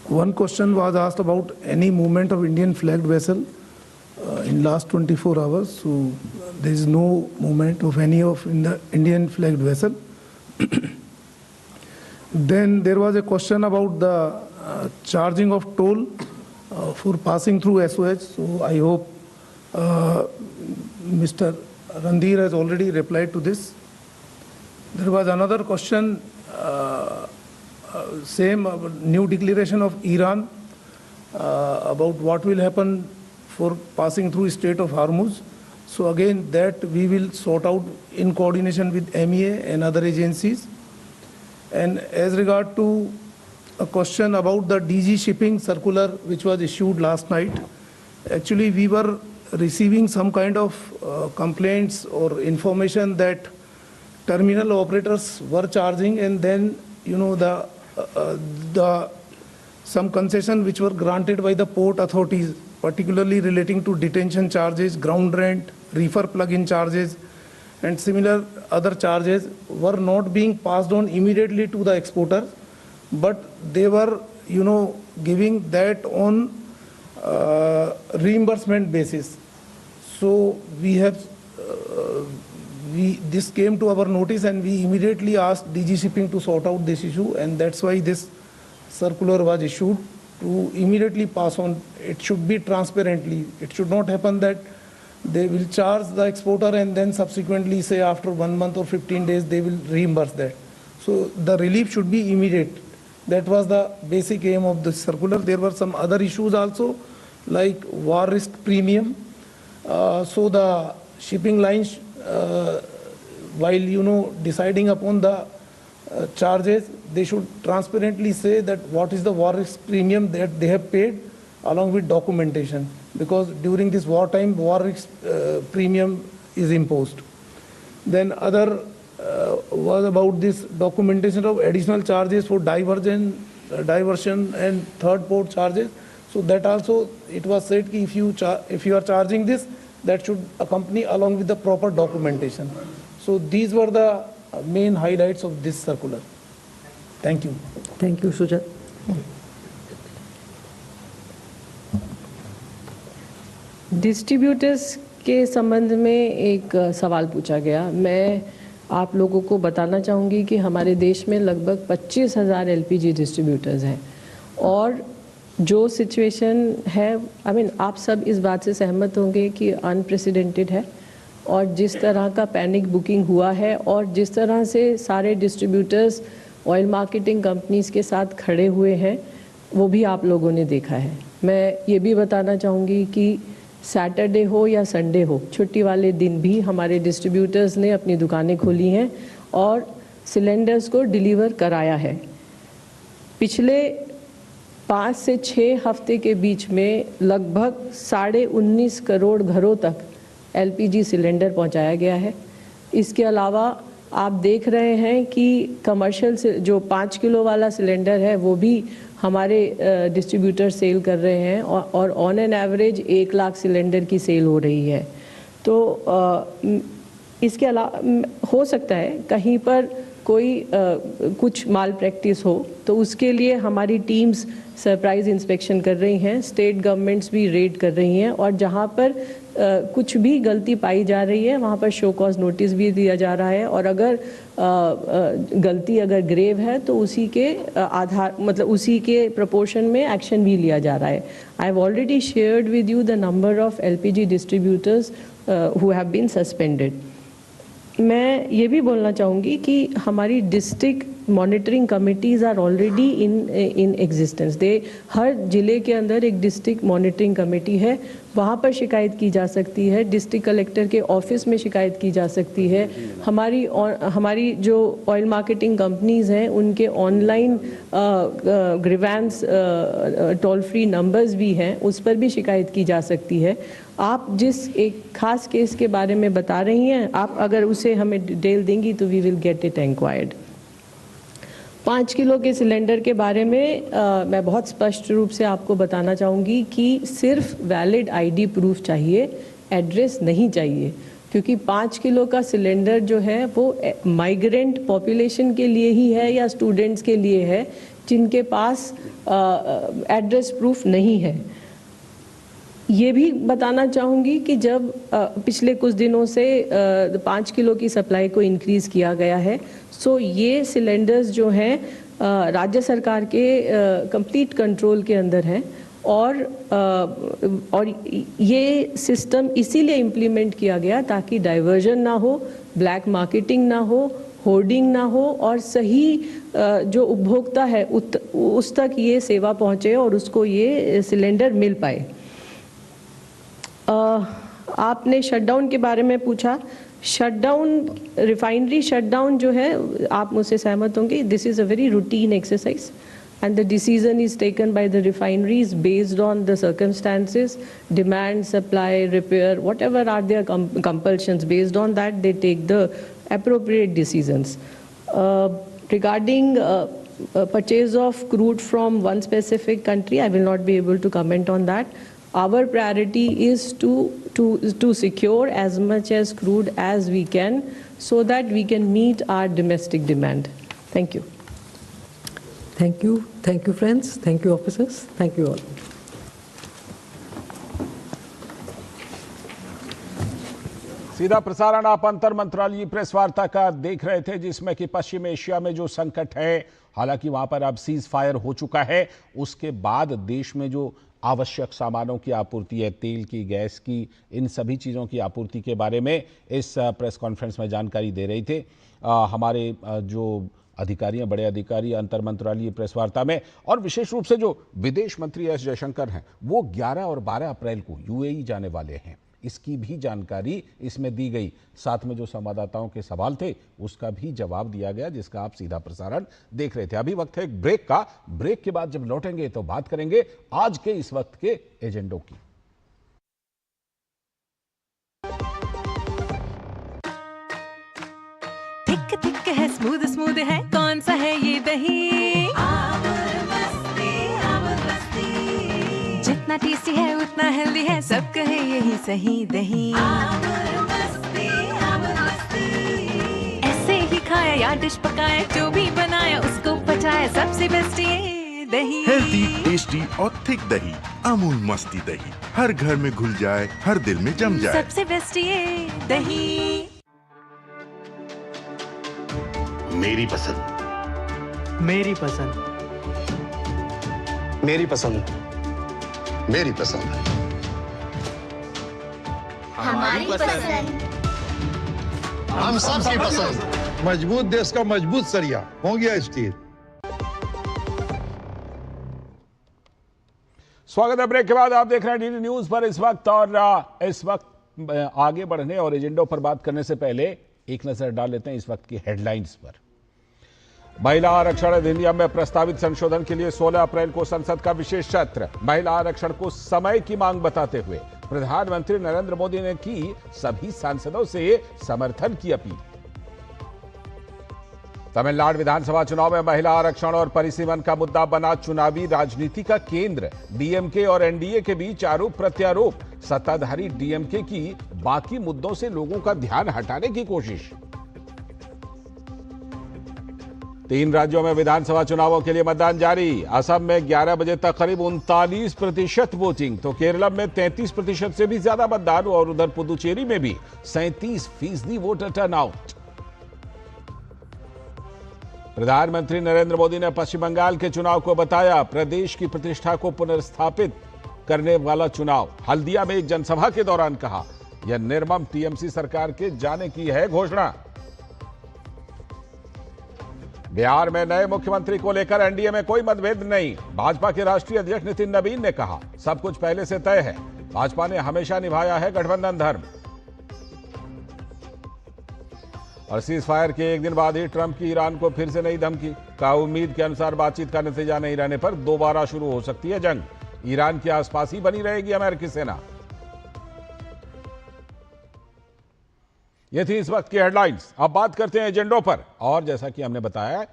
One question was asked about any movement of Indian flagged vessel in last 24 hours. So there is no movement of any of the Indian flagged vessel. Then there was a question about the charging of toll for passing through SOH. So I hope Mr. Randhir has already replied to this. There was another question, same new declaration of Iran about what will happen for passing through Strait of Hormuz. So again, that we will sort out in coordination with MEA and other agencies. And as regard to a question about the DG shipping circular which was issued last night, actually we were receiving some kind of complaints or information that terminal operators were charging, and then some concession which were granted by the port authorities particularly relating to detention charges, ground rent, reefer plug-in charges, and similar other charges were not being passed on immediately to the exporter, but they were, giving that on reimbursement basis. So this came to our notice, and we immediately asked DG Shipping to sort out this issue, and that's why this circular was issued to immediately pass on. It should be transparently. It should not happen that they will charge the exporter and then subsequently say after 1 month or 15 days they will reimburse that. So the relief should be immediate. That was the basic aim of the circular. There were some other issues also, like war risk premium. So the shipping lines, while deciding upon the charges, they should transparently say that what is the war risk premium that they have paid along with documentation, because during this wartime, war risk premium is imposed. Then other was about this documentation of additional charges for diversion and third port charges. So that also it was said that if you are charging this, that should accompany along with the proper documentation. So these were the main highlights of this circular. Thank you. Thank you, Sujat. Distributors के संबंध में एक सवाल पूछा गया। मैं आप लोगों को बताना चाहूँगी कि हमारे देश में लगभग 25,000 एलपीजी डिस्ट्रीब्यूटर्स हैं, और जो सिचुएशन है, आप सब इस बात से सहमत होंगे कि अनप्रेसिडेंटेड है, और जिस तरह का पैनिक बुकिंग हुआ है और जिस तरह से सारे डिस्ट्रीब्यूटर्स ऑयल मार्केटिंग कंपनीज के साथ खड़े हुए हैं, वो भी आप लोगों ने देखा है। मैं ये भी बताना चाहूँगी कि सैटरडे हो या संडे हो, छुट्टी वाले दिन भी हमारे डिस्ट्रीब्यूटर्स ने अपनी दुकानें खोली हैं और सिलेंडर्स को डिलीवर कराया है। पिछले 5 से 6 हफ्ते के बीच में लगभग 19.5 करोड़ घरों तक एलपीजी सिलेंडर पहुंचाया गया है। इसके अलावा आप देख रहे हैं कि कमर्शियल से जो 5 किलो वाला सिलेंडर है वो भी हमारे डिस्ट्रीब्यूटर सेल कर रहे हैं, और on an average 1 lakh cylinder की सेल हो रही है। तो इसके अलावा हो सकता है कहीं पर कोई कुछ माल प्रैक्टिस हो, तो उसके लिए हमारी टीम्स सरप्राइज इंस्पेक्शन कर रही हैं, स्टेट गवर्नमेंट्स भी रेड कर रही हैं, और जहां पर कुछ भी गलती पाई जा रही है वहां पर शो कॉज नोटिस भी दिया जा रहा है, और अगर गलती अगर ग्रेव है तो उसी के आधार उसी के प्रोपोर्शन में एक्शन भी लिया जा रहा है। I have already shared with you the number of LPG distributors who have been suspended. मैं ये भी बोलना चाहूँगी कि हमारी district monitoring committees are already in existence. हर ज़िले के अंदर एक डिस्ट्रिक्ट मॉनिटरिंग कमेटी है, वहाँ पर शिकायत की जा सकती है, डिस्ट्रिक्ट कलेक्टर के ऑफिस में शिकायत की जा सकती है। हमारी जो ऑयल मार्केटिंग कंपनीज़ हैं उनके online grievance toll free numbers भी हैं, उस पर भी शिकायत की जा सकती है। आप जिस एक खास केस के बारे में बता रही हैं, आप अगर उसे हमें डिटेल देंगी तो we will get it enquired. 5 kilo के सिलेंडर के बारे में मैं बहुत स्पष्ट रूप से आपको बताना चाहूँगी कि सिर्फ वैलिड आईडी प्रूफ चाहिए, एड्रेस नहीं चाहिए, क्योंकि 5 किलो का सिलेंडर जो है वो माइग्रेंट पॉपुलेशन के लिए ही है या स्टूडेंट्स के लिए है जिनके पास एड्रेस प्रूफ नहीं है। ये भी बताना चाहूँगी कि जब पिछले कुछ दिनों से 5 किलो की सप्लाई को इंक्रीज़ किया गया है, सो ये सिलेंडर्स जो हैं राज्य सरकार के कंप्लीट कंट्रोल के अंदर हैं, और ये सिस्टम इसीलिए इम्प्लीमेंट किया गया ताकि डाइवर्जन ना हो, ब्लैक मार्केटिंग ना हो, होर्डिंग ना हो, और सही जो उपभोक्ता है उस तक ये सेवा पहुँचे और उसको ये सिलेंडर मिल पाए। आपने शटडाउन के बारे में पूछा। शटडाउन, रिफाइनरी शटडाउन जो है, आप मुझसे सहमत होंगे, this is a very routine exercise and the decision is taken by the refineries based on the circumstances, demand, supply, repair, whatever are their compulsions. Based on that, they take the appropriate decisions. Regarding purchase of crude from one specific country, I will not be able to comment on that. Our priority is to secure as much as crude as we can so that we can meet our domestic demand. Thank you. Thank you. Thank you, friends. Thank you, officers. Thank you all. सीधा प्रसारण आप अंतर मंत्रालयीय press वार्ता का देख रहे थे, जिसमें कि पश्चिम एशिया में जो संकट है, हालांकि वहां पर अब सीज फायर हो चुका है, उसके बाद देश में जो आवश्यक सामानों की आपूर्ति है, तेल की, गैस की, इन सभी चीज़ों की आपूर्ति के बारे में इस प्रेस कॉन्फ्रेंस में जानकारी दे रही थे हमारे जो अधिकारी हैं, बड़े अधिकारी अंतर मंत्रालयीय प्रेस वार्ता में। और विशेष रूप से जो विदेश मंत्री एस जयशंकर हैं, वो 11 और 12 अप्रैल को यूएई जाने वाले हैं, इसकी भी जानकारी इसमें दी गई। साथ में जो संवाददाताओं के सवाल थे उसका भी जवाब दिया गया, जिसका आप सीधा प्रसारण देख रहे थे। अभी वक्त है एक ब्रेक का। ब्रेक के बाद जब लौटेंगे तो बात करेंगे आज के इस वक्त के एजेंडों की। थिक थिक है, स्मूद स्मूद है, कौन सा है ये दही? आमूल मस्ती। जितना टेस्टी है उतना हेल्दी है, सब कहे यही सही दही। आमूल मस्ती। ऐसे ही खाया या डिश पकाया, जो भी बनाया उसको पचाया, सबसे बेस्ट ये दही। हेल्दी, टेस्टी और थिक दही, अमूल मस्ती दही, हर घर में घुल जाए, हर दिल में जम जाए। सबसे बेस्ट ये दही। मेरी पसंद। मेरी पसंद। मेरी पसंद। मेरी पसंद। हमारी पसंद। हम सबकी पसंद। मजबूत देश का मजबूत सरिया हो गया स्टील। स्वागत है ब्रेक के बाद। आप देख रहे हैं डीडी न्यूज पर इस वक्त। और इस वक्त आगे बढ़ने और एजेंडों पर बात करने से पहले एक नजर डाल लेते हैं इस वक्त की हेडलाइंस पर। महिला आरक्षण अधिनियम में प्रस्तावित संशोधन के लिए 16 अप्रैल को संसद का विशेष सत्र। महिला आरक्षण को समय की मांग बताते हुए प्रधानमंत्री नरेंद्र मोदी ने की सभी सांसदों से समर्थन की अपील। तमिलनाडु विधानसभा चुनाव में महिला आरक्षण और परिसीमन का मुद्दा बना चुनावी राजनीति का केंद्र। डीएमके और एनडीए के बीच आरोप प्रत्यारोप। सत्ताधारी डीएमके की बाकी मुद्दों से लोगों का ध्यान हटाने की कोशिश। 3 राज्यों में विधानसभा चुनावों के लिए मतदान जारी। असम में 11 बजे तक करीब 39% वोटिंग, तो केरलम में 33% से भी ज्यादा मतदान, और उधर पुदुचेरी में भी 37% वोटर टर्नआउट। प्रधानमंत्री नरेंद्र मोदी ने पश्चिम बंगाल के चुनाव को बताया प्रदेश की प्रतिष्ठा को पुनर्स्थापित करने वाला चुनाव। हल्दिया में एक जनसभा के दौरान कहा, यह निर्मम टीएमसी सरकार के जाने की है घोषणा। बिहार में नए मुख्यमंत्री को लेकर एनडीए में कोई मतभेद नहीं। भाजपा के राष्ट्रीय अध्यक्ष नितिन नवीन ने कहा, सब कुछ पहले से तय है। भाजपा ने हमेशा निभाया है गठबंधन धर्म। और सीज फायर के एक दिन बाद ही ट्रंप की ईरान को फिर से नई धमकी। कहा, उम्मीद के अनुसार बातचीत का नतीजा नहीं रहने पर दोबारा शुरू हो सकती है जंग। ईरान के आसपास ही बनी रहेगी अमेरिकी सेना। ये थी इस वक्त की हेडलाइंस। अब बात करते हैं एजेंडों पर। और जैसा कि हमने बताया,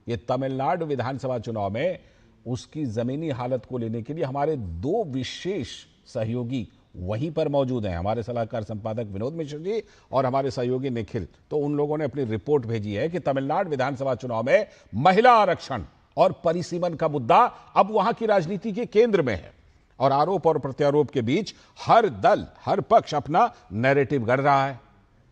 ये तमिलनाडु विधानसभा चुनाव में उसकी जमीनी हालत को लेने के लिए हमारे 2 विशेष सहयोगी वहीं पर मौजूद हैं। हमारे सलाहकार संपादक विनोद मिश्र जी और हमारे सहयोगी निखिल। तो उन लोगों ने अपनी रिपोर्ट भेजी है कि तमिलनाडु विधानसभा चुनाव में महिला आरक्षण और परिसीमन का मुद्दा अब वहां की राजनीति के केंद्र में है। और आरोप और प्रत्यारोप के बीच हर दल, हर पक्ष अपना नैरेटिव गढ़ रहा है।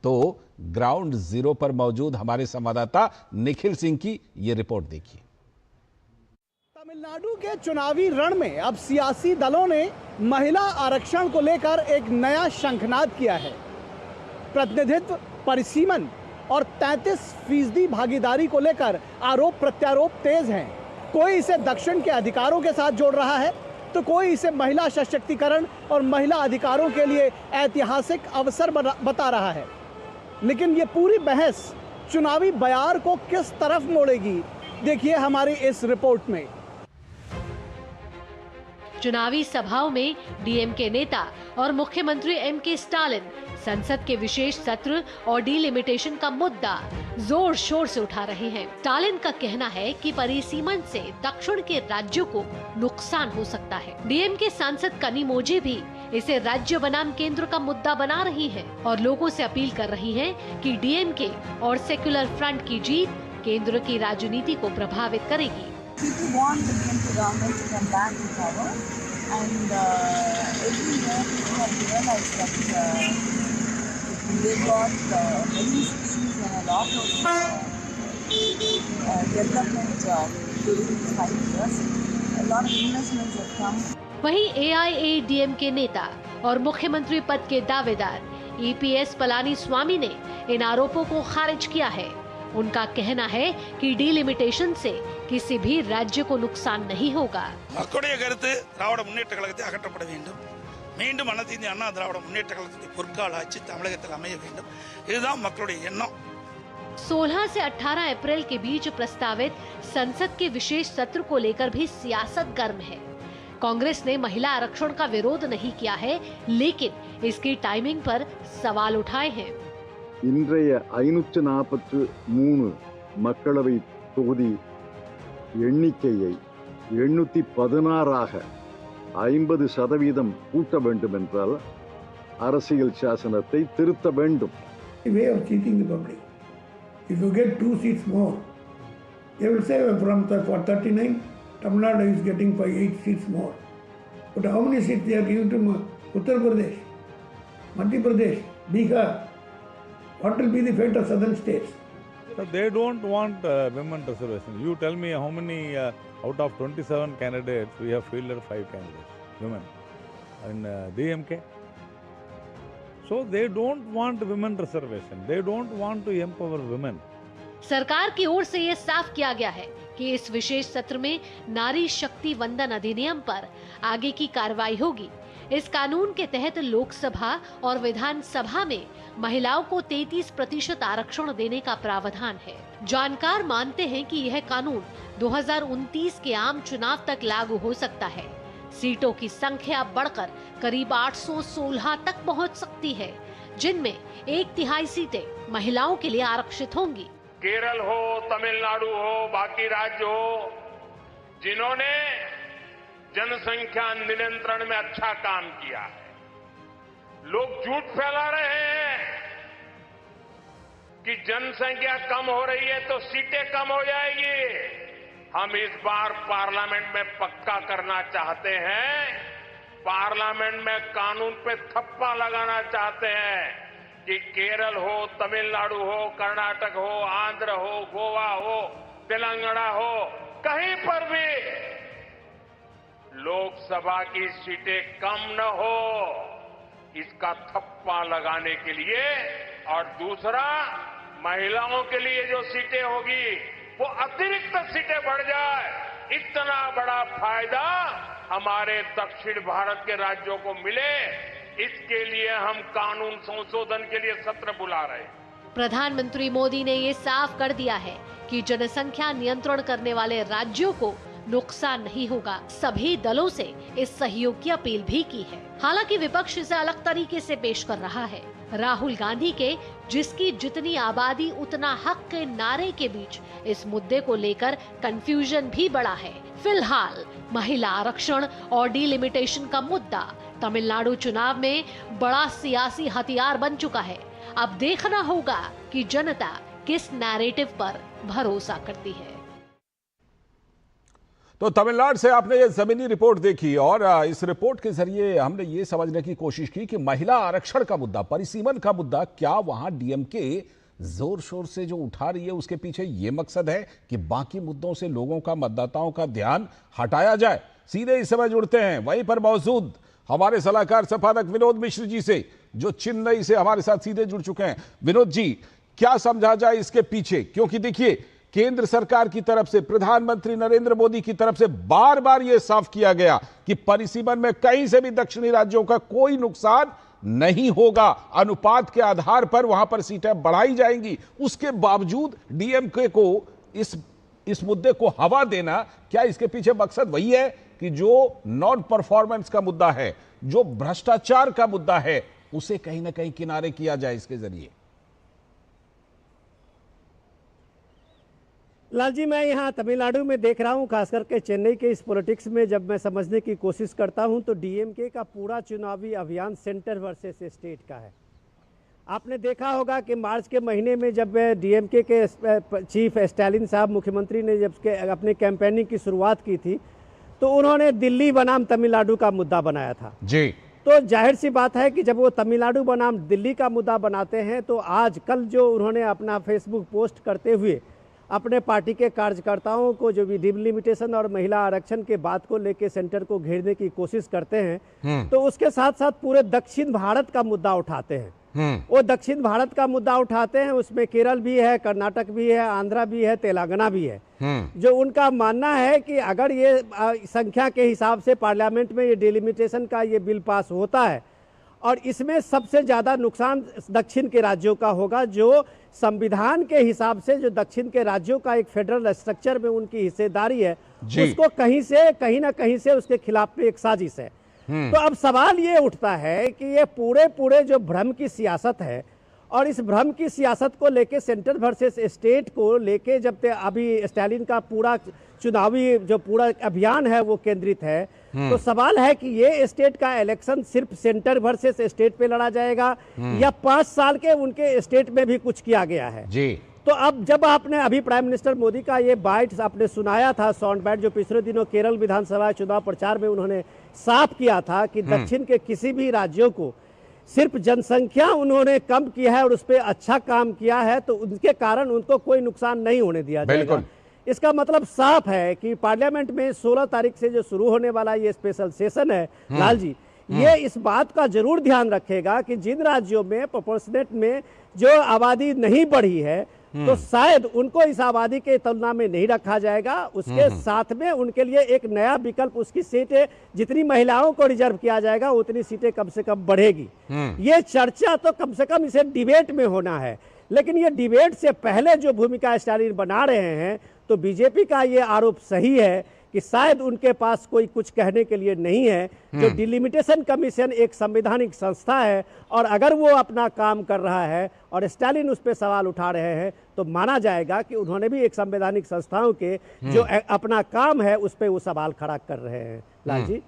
तो ग्राउंड जीरो पर मौजूद हमारे संवाददाता निखिल सिंह की यह रिपोर्ट देखिए। तमिलनाडु के चुनावी रण में अब सियासी दलों ने महिला आरक्षण को लेकर एक नया शंखनाद किया है। प्रतिनिधित्व, परिसीमन और 33% भागीदारी को लेकर आरोप प्रत्यारोप तेज हैं। कोई इसे दक्षिण के अधिकारों के साथ जोड़ रहा है, तो कोई इसे महिला सशक्तिकरण और महिला अधिकारों के लिए ऐतिहासिक अवसर बता रहा है। लेकिन ये पूरी बहस चुनावी बयार को किस तरफ मोड़ेगी, देखिए हमारी इस रिपोर्ट में। चुनावी सभाओं में डीएमके नेता और मुख्यमंत्री एमके स्टालिन संसद के विशेष सत्र और डीलिमिटेशन का मुद्दा जोर शोर से उठा रहे हैं। स्टालिन का कहना है कि परिसीमन से दक्षिण के राज्यों को नुकसान हो सकता है। डीएम के सांसद कनिमोझी भी इसे राज्य बनाम केंद्र का मुद्दा बना रही है और लोगों से अपील कर रही हैं कि डीएमके और सेक्युलर फ्रंट की जीत केंद्र की राजनीति को प्रभावित करेगी। People want the DMK government to come back to power, and every year people have realized that they've got many schemes and a lot of development during 5 years. A lot of investments have come. वहीं AIADMK नेता और मुख्यमंत्री पद के दावेदार EPS Palaniswami ने इन आरोपों को खारिज किया है। उनका कहना है कि डीलिमिटेशन से किसी भी राज्य को नुकसान नहीं होगा। மக்களுடைய கருத்து திராவிட முன்னேற்ற கழகத்தை அகற்றப்பட வேண்டும், மீண்டும் அனைத்து இந்திய அண்ணா திராவிட முன்னேற்ற கழகத்துடைய பொற்கால ஆட்சி தமிழகத்தில் அமைய வேண்டும், இதுதான் மக்களுடைய எண்ணம்। 16 से 18 अप्रैल के बीच प्रस्तावित संसद के विशेष सत्र को लेकर भी सियासत गर्म है। कांग्रेस ने महिला आरक्षण का विरोध नहीं किया है, लेकिन इसकी टाइमिंग पर सवाल उठाए हैं। இன்றைய 543 மக்களவை தொகுதி எண்ணிக்கையை 816ஆக 50% கூட்ட வேண்டும் என்றால் அரசியல் சாசனத்தை திருத்த வேண்டும். Way of cheating the public. If you get 2 seats more, they will say for 39, Tamil Nadu is getting 8 seats more. But how many seats they are giving to Uttar Pradesh, Madhya Pradesh, Bihar? What will be the fate of southern states? So they don't want women reservation. You tell me how many out of 27 candidates we have fielded 5 candidates, women, in DMK. So they don't want women reservation. They don't want to empower women. सरकार की ओर से ये साफ किया गया है कि इस विशेष सत्र में नारी शक्ति वंदन अधिनियम पर आगे की कार्रवाई होगी। इस कानून के तहत लोकसभा और विधानसभा में महिलाओं को 33% आरक्षण देने का प्रावधान है। जानकार मानते हैं कि यह कानून 2029 के आम चुनाव तक लागू हो सकता है। सीटों की संख्या बढ़कर करीब 816 तक पहुंच सकती है, जिनमें 1/3 सीटें महिलाओं के लिए आरक्षित होंगी। केरल हो, तमिलनाडु हो, बाकी राज्य हो, जिन्होंने जनसंख्या नियंत्रण में अच्छा काम किया है, लोग झूठ फैला रहे हैं कि जनसंख्या कम हो रही है तो सीटें कम हो जाएगी। हम इस बार पार्लियामेंट में पक्का करना चाहते हैं, पार्लियामेंट में कानून पे थप्पा लगाना चाहते हैं कि केरल हो, तमिलनाडु हो, कर्नाटक हो, आंध्र हो, गोवा हो, तेलंगाना हो, कहीं पर भी लोकसभा की सीटें कम न हो, इसका थप्पा लगाने के लिए। और दूसरा, महिलाओं के लिए जो सीटें होगी वो अतिरिक्त सीटें बढ़ जाए, इतना बड़ा फायदा हमारे दक्षिण भारत के राज्यों को मिले, इसके लिए हम कानून संशोधन के लिए सत्र बुला रहे हैं। प्रधानमंत्री मोदी ने ये साफ कर दिया है कि जनसंख्या नियंत्रण करने वाले राज्यों को नुकसान नहीं होगा। सभी दलों से इस सहयोग की अपील भी की है। हालांकि विपक्ष इसे अलग तरीके से पेश कर रहा है। राहुल गांधी के जिसकी जितनी आबादी उतना हक के नारे के बीच इस मुद्दे को लेकर कंफ्यूजन भी बढ़ा है। फिलहाल महिला आरक्षण और डीलिमिटेशन का मुद्दा तमिलनाडु चुनाव में बड़ा सियासी हथियार बन चुका है। अब देखना होगा कि जनता किस नैरेटिव पर भरोसा करती है। तो तमिलनाडु से आपने ये जमीनी रिपोर्ट देखी और इस रिपोर्ट के जरिए हमने ये समझने की कोशिश की कि महिला आरक्षण का मुद्दा, परिसीमन का मुद्दा, क्या वहां डीएमके जोर शोर से जो उठा रही है उसके पीछे ये मकसद है कि बाकी मुद्दों से लोगों का, मतदाताओं का ध्यान हटाया जाए। सीधे इस समय जुड़ते हैं वहीं पर मौजूद हमारे सलाहकार संपादक विनोद मिश्र जी से, जो चेन्नई से हमारे साथ सीधे जुड़ चुके हैं। विनोद जी, क्या समझा जाए इसके पीछे? क्योंकि देखिए, केंद्र सरकार की तरफ से, प्रधानमंत्री नरेंद्र मोदी की तरफ से बार बार यह साफ किया गया कि परिसीमन में कहीं से भी दक्षिणी राज्यों का कोई नुकसान नहीं होगा, अनुपात के आधार पर वहां पर सीटें बढ़ाई जाएंगी। उसके बावजूद डीएमके को इस मुद्दे को हवा देना, क्या इसके पीछे मकसद वही है कि जो नॉन परफॉर्मेंस का मुद्दा है, जो भ्रष्टाचार का मुद्दा है, उसे कहीं ना कहीं किनारे किया जाए इसके जरिए। लाल जी, मैं यहाँ तमिलनाडु में देख रहा हूँ, खास करके चेन्नई के इस पॉलिटिक्स में जब मैं समझने की कोशिश करता हूँ तो डीएमके का पूरा चुनावी अभियान सेंटर वर्सेस स्टेट का है। आपने देखा होगा कि मार्च के महीने में जब डीएमके के चीफ स्टालिन साहब मुख्यमंत्री ने जब अपनी कैंपेनिंग की शुरुआत की थी तो उन्होंने दिल्ली बनाम तमिलनाडु का मुद्दा बनाया था जी। तो जाहिर सी बात है कि जब वो तमिलनाडु बनाम दिल्ली का मुद्दा बनाते हैं तो आज कल जो उन्होंने अपना फेसबुक पोस्ट करते हुए अपने पार्टी के कार्यकर्ताओं को जो भी डिलिमिटेशन और महिला आरक्षण के बात को लेकर सेंटर को घेरने की कोशिश करते हैं तो उसके साथ साथ पूरे दक्षिण भारत का मुद्दा उठाते हैं। वो दक्षिण भारत का मुद्दा उठाते हैं, उसमें केरल भी है, कर्नाटक भी है, आंध्रा भी है, तेलंगाना भी है। जो उनका मानना है कि अगर ये संख्या के हिसाब से पार्लियामेंट में ये डिलिमिटेशन का ये बिल पास होता है और इसमें सबसे ज़्यादा नुकसान दक्षिण के राज्यों का होगा, जो संविधान के हिसाब से जो दक्षिण के राज्यों का एक फेडरल स्ट्रक्चर में उनकी हिस्सेदारी है उसको कहीं ना कहीं से उसके खिलाफ में एक साजिश है। तो अब सवाल ये उठता है कि ये पूरे जो भ्रम की सियासत है और इस भ्रम की सियासत को लेके सेंटर वर्सेस स्टेट को लेके जब अभी स्टालिन का पूरा चुनावी जो पूरा अभियान है वो केंद्रित है, तो सवाल है कि ये स्टेट का इलेक्शन सिर्फ सेंटर वर्सेस स्टेट पे लड़ा जाएगा या 5 साल के उनके स्टेट में भी कुछ किया गया है जी। तो अब जब आपने अभी प्राइम मिनिस्टर मोदी का ये बाइट आपने सुनाया था, साउंड बाइट, जो पिछले दिनों केरल विधानसभा चुनाव प्रचार में उन्होंने साफ किया था कि दक्षिण के किसी भी राज्यों को सिर्फ जनसंख्या उन्होंने कम किया है और उस पर अच्छा काम किया है तो उनके कारण उनको कोई नुकसान नहीं होने दिया जाएगा। इसका मतलब साफ है कि पार्लियामेंट में 16 तारीख से जो शुरू होने वाला ये स्पेशल सेशन है लाल जी, ये इस बात का जरूर ध्यान रखेगा कि जिन राज्यों में प्रोपोर्शनेट में जो आबादी नहीं बढ़ी है तो शायद उनको इस आबादी के तुलना में नहीं रखा जाएगा। उसके साथ में उनके लिए एक नया विकल्प, उसकी सीटें जितनी महिलाओं को रिजर्व किया जाएगा उतनी सीटें कम से कम बढ़ेगी। ये चर्चा तो कम से कम इसे डिबेट में होना है, लेकिन ये डिबेट से पहले जो भूमिका स्टालिन बना रहे हैं तो बीजेपी का ये आरोप सही है कि शायद उनके पास कोई कुछ कहने के लिए नहीं है। जो डिलिमिटेशन कमीशन एक संवैधानिक संस्था है और अगर वो अपना काम कर रहा है और स्टालिन उस पर सवाल उठा रहे हैं तो माना जाएगा कि उन्होंने भी एक संवैधानिक संस्थाओं के जो अपना काम है उस पर वो सवाल खड़ा कर रहे हैं। लाल जी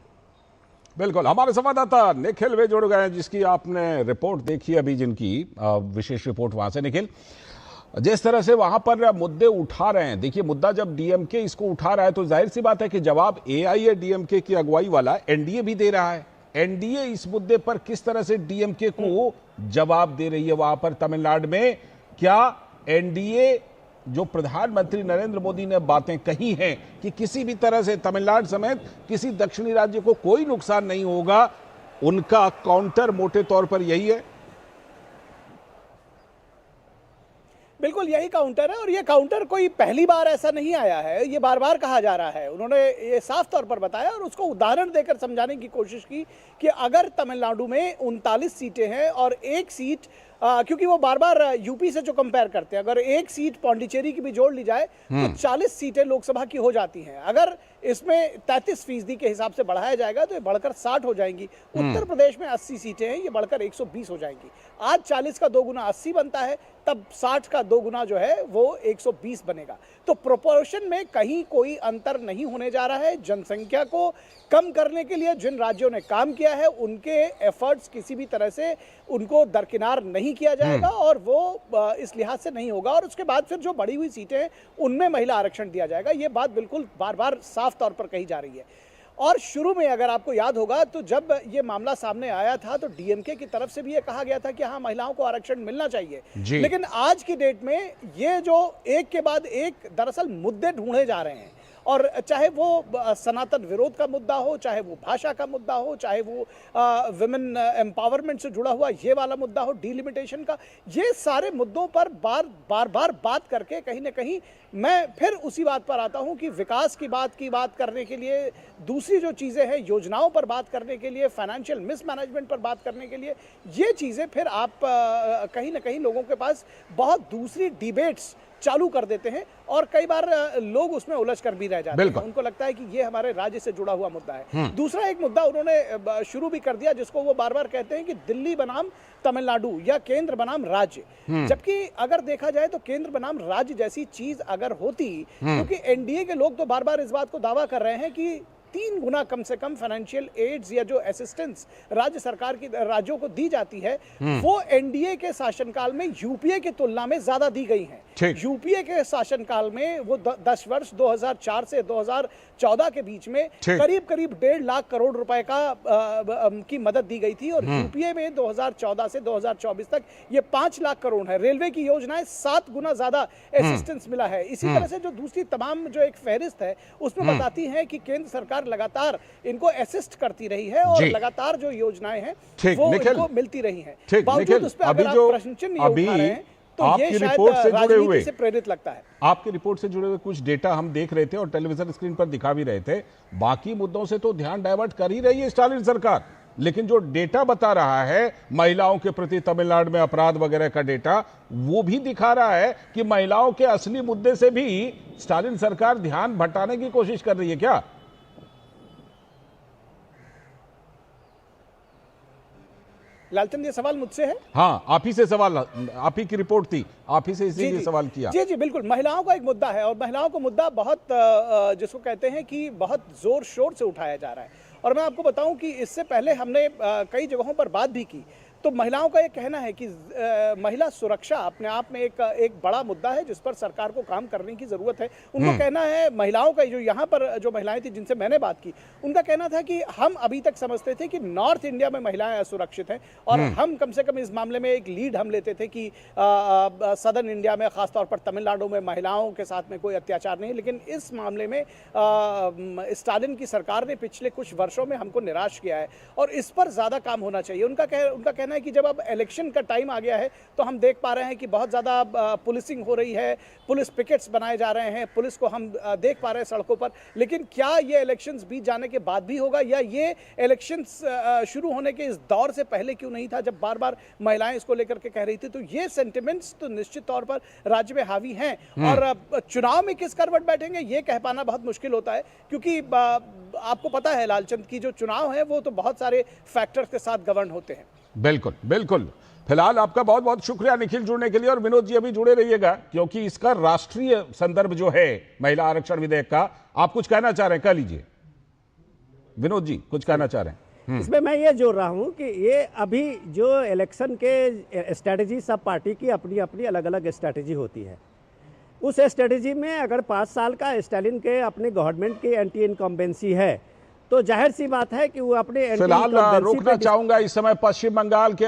बिल्कुल, हमारे संवाददाता निखिल वे जुड़ गए हैं जिसकी आपने रिपोर्ट देखी अभी, जिनकी विशेष रिपोर्ट वहां से। निखिल, जिस तरह से वहां पर मुद्दे उठा रहे हैं, देखिए मुद्दा जब डीएमके इसको उठा रहा है तो जाहिर सी बात है कि जवाब एआईएडीएमके की अगुवाई वाला एनडीए भी दे रहा है। एनडीए इस मुद्दे पर किस तरह से डीएमके को जवाब दे रही है वहां पर तमिलनाडु में? क्या एनडीए जो प्रधानमंत्री नरेंद्र मोदी ने बातें कही हैं कि किसी भी तरह से तमिलनाडु समेत किसी दक्षिणी राज्य को कोई नुकसान नहीं होगा, उनका काउंटर मोटे तौर पर यही है? बिल्कुल यही काउंटर है और ये काउंटर कोई पहली बार ऐसा नहीं आया है, ये बार बार कहा जा रहा है। उन्होंने ये साफ तौर पर बताया और उसको उदाहरण देकर समझाने की कोशिश की कि अगर तमिलनाडु में 39 सीटें हैं और एक सीट क्योंकि वो बार बार यूपी से जो कंपेयर करते हैं, अगर एक सीट पौंडीचेरी की भी जोड़ ली जाए तो 40 सीटें लोकसभा की हो जाती हैं। अगर इसमें 33% के हिसाब से बढ़ाया जाएगा तो ये बढ़कर 60 हो जाएंगी। उत्तर प्रदेश में 80 सीटें हैं, ये बढ़कर 120 हो जाएंगी। आज 40 का 2 गुना 80 बनता है, तब 60 का 2 गुना जो है वो 120 बनेगा। तो प्रोपोर्शन में कहीं कोई अंतर नहीं होने जा रहा है। जनसंख्या को कम करने के लिए जिन राज्यों ने काम किया है उनके एफर्ट्स किसी भी तरह से उनको दरकिनार नहीं किया जाएगा और वो इस लिहाज से नहीं होगा। और उसके बाद फिर जो बढ़ी हुई सीटें हैं उनमें महिला आरक्षण दिया जाएगा। ये बात बिल्कुल बार बार साफ तौर पर कही जा रही है। और शुरू में अगर आपको याद होगा तो जब ये मामला सामने आया था तो डीएमके की तरफ से भी ये कहा गया था कि हाँ, महिलाओं को आरक्षण मिलना चाहिए। लेकिन आज की डेट में ये जो एक के बाद एक दरअसल मुद्दे ढूंढे जा रहे हैं, और चाहे वो सनातन विरोध का मुद्दा हो, चाहे वो भाषा का मुद्दा हो, चाहे वो विमेन एम्पावरमेंट से जुड़ा हुआ ये वाला मुद्दा हो, डिलिमिटेशन का, ये सारे मुद्दों पर बार बार बात करके कहीं ना कहीं मैं फिर उसी बात पर आता हूं कि विकास की बात करने के लिए, दूसरी जो चीज़ें हैं योजनाओं पर बात करने के लिए, फाइनेंशियल मिसमैनेजमेंट पर बात करने के लिए, ये चीज़ें फिर आप कहीं ना कहीं लोगों के पास बहुत दूसरी डिबेट्स चालू कर देते हैं और कई बार लोग उसमें उलझ कर भी रह जाते हैं। उनको लगता है कि ये हमारे राज्य से जुड़ा हुआ मुद्दा है। दूसरा एक मुद्दा उन्होंने शुरू भी कर दिया जिसको वो बार बार कहते हैं कि दिल्ली बनाम तमिलनाडु या केंद्र बनाम राज्य, जबकि अगर देखा जाए तो केंद्र बनाम राज्य जैसी चीज अगर होती, क्योंकि एनडीए के लोग तो बार बार इस बात को दावा कर रहे हैं कि 3 गुना कम से कम फाइनेंशियल एड्स या जो असिस्टेंस राज्य सरकार की राज्यों को दी जाती है वो एनडीए के शासनकाल में यूपीए की तुलना में ज्यादा दी गई हैं। यूपीए के शासनकाल में वो 10 वर्ष 2004 से 2014 के बीच में करीब 1.5 लाख करोड़ रुपए की मदद दी गई थी और यूपीए में 2014 से 2024 तक ये 5 लाख करोड़ है। रेलवे की योजनाएं 7 गुना ज्यादा असिस्टेंस मिला है। इसी तरह से जो दूसरी तमाम जो एक फहरिस्त है उसमें बताती है कि केंद्र सरकार लगातार इनको असिस्ट करती रही है और लगातार जो योजनाएं हैं वो इनको मिलती रही हैं। बावजूद उस पर अगर आप प्रश्न चिन्ह उठा रहे हैं तो ये शायद राजनीति से प्रेरित लगता है। आपकी रिपोर्ट से जुड़े हुए कुछ डेटा हम देख रहे थे और टेलीविजन स्क्रीन पर दिखा भी रहे थे। बाकी मुद्दों से तो ध्यान डाइवर्ट कर ही रही है स्टालिन सरकार, लेकिन जो डेटा बता रहा है महिलाओं के प्रति तमिलनाडु में अपराध वगैरह का डेटा, वो भी दिखा रहा है कि महिलाओं के असली मुद्दे से भी स्टालिन सरकार ध्यान भटकाने की कोशिश कर रही है क्या? लालचंद, ये सवाल मुझसे है? हाँ, आप ही से सवाल, आप ही की रिपोर्ट थी, आप ही से इसीलिए सवाल किया। जी जी बिल्कुल, महिलाओं का एक मुद्दा है और महिलाओं को मुद्दा बहुत जिसको कहते हैं कि बहुत जोर शोर से उठाया जा रहा है। और मैं आपको बताऊं कि इससे पहले हमने कई जगहों पर बात भी की तो महिलाओं का ये कहना है कि महिला सुरक्षा अपने आप में एक बड़ा मुद्दा है जिस पर सरकार को काम करने की ज़रूरत है। उनको कहना है, महिलाओं का जो यहाँ पर जो महिलाएं थी जिनसे मैंने बात की, उनका कहना था कि हम अभी तक समझते थे कि नॉर्थ इंडिया में महिलाएं असुरक्षित हैं और हम कम से कम इस मामले में एक लीड हम लेते थे कि सदर्न इंडिया में, ख़ासतौर पर तमिलनाडु में महिलाओं के साथ में कोई अत्याचार नहीं। लेकिन इस मामले में स्टालिन की सरकार ने पिछले कुछ वर्षों में हमको निराश किया है और इस पर ज़्यादा काम होना चाहिए। उनका कहना है कि जब अब इलेक्शन का टाइम आ गया है तो हम देख पा रहे हैं कि बहुत ज़्यादा पुलिसिंग हो रही है, पुलिस पिकेट्स बनाए जा रहे हैं, पुलिस को हम देख पा रहे हैं सड़कों पर। लेकिन क्या ये इलेक्शंस बीत जाने के बाद भी होगा या ये इलेक्शंस शुरू होने के इस दौर से पहले क्यों नहीं था जब बार बार महिलाएं इसको लेकर के कह रही थी? तो ये सेंटिमेंट्स तो निश्चित तौर पर राज्य में हावी हैं और चुनाव में किस करवट बैठेंगे ये कह पाना बहुत मुश्किल होता है, क्योंकि आपको पता है लालचंद की जो चुनाव है वो तो बहुत सारे फैक्टर्स के साथ गवर्न होते हैं। बिल्कुल बिल्कुल। फिलहाल आपका बहुत बहुत शुक्रिया निखिल जुड़ने के लिए, और विनोद जी अभी जुड़े रहिएगा क्योंकि इसका राष्ट्रीय संदर्भ जो है महिला आरक्षण विधेयक का, आप कुछ कहना चाह रहे हैं, कह लीजिए विनोद जी, कुछ कहना चाह रहे हैं। इसमें मैं ये जोड़ रहा हूं कि ये अभी जो इलेक्शन के स्ट्रेटेजी, सब पार्टी की अपनी अपनी अलग अलग स्ट्रेटेजी होती है। उस स्ट्रेटेजी में अगर 5 साल का स्टालिन के अपने गवर्नमेंट की एंटी इनकम्बेंसी है तो जाहिर सी बात है कि वो अपने फिलहाल रोकना चाहूंगा, इस समय पश्चिम बंगाल के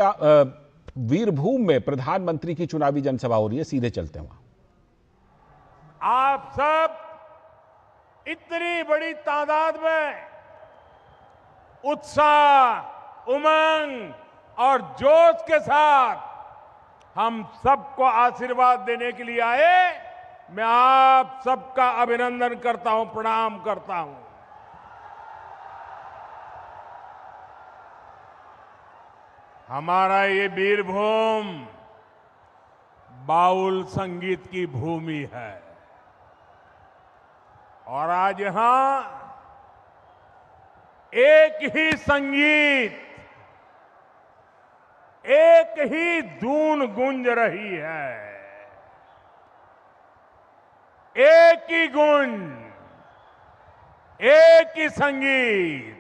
वीरभूम में प्रधानमंत्री की चुनावी जनसभा हो रही है, सीधे चलते हैं वहां। आप सब इतनी बड़ी तादाद में उत्साह, उमंग और जोश के साथ हम सबको आशीर्वाद देने के लिए आए। मैं आप सबका अभिनंदन करता हूं, प्रणाम करता हूं। हमारा ये वीरभूम बाउल संगीत की भूमि है और आज यहां एक ही संगीत, एक ही धुन गूंज रही है, एक ही गुंज, एक ही संगीत,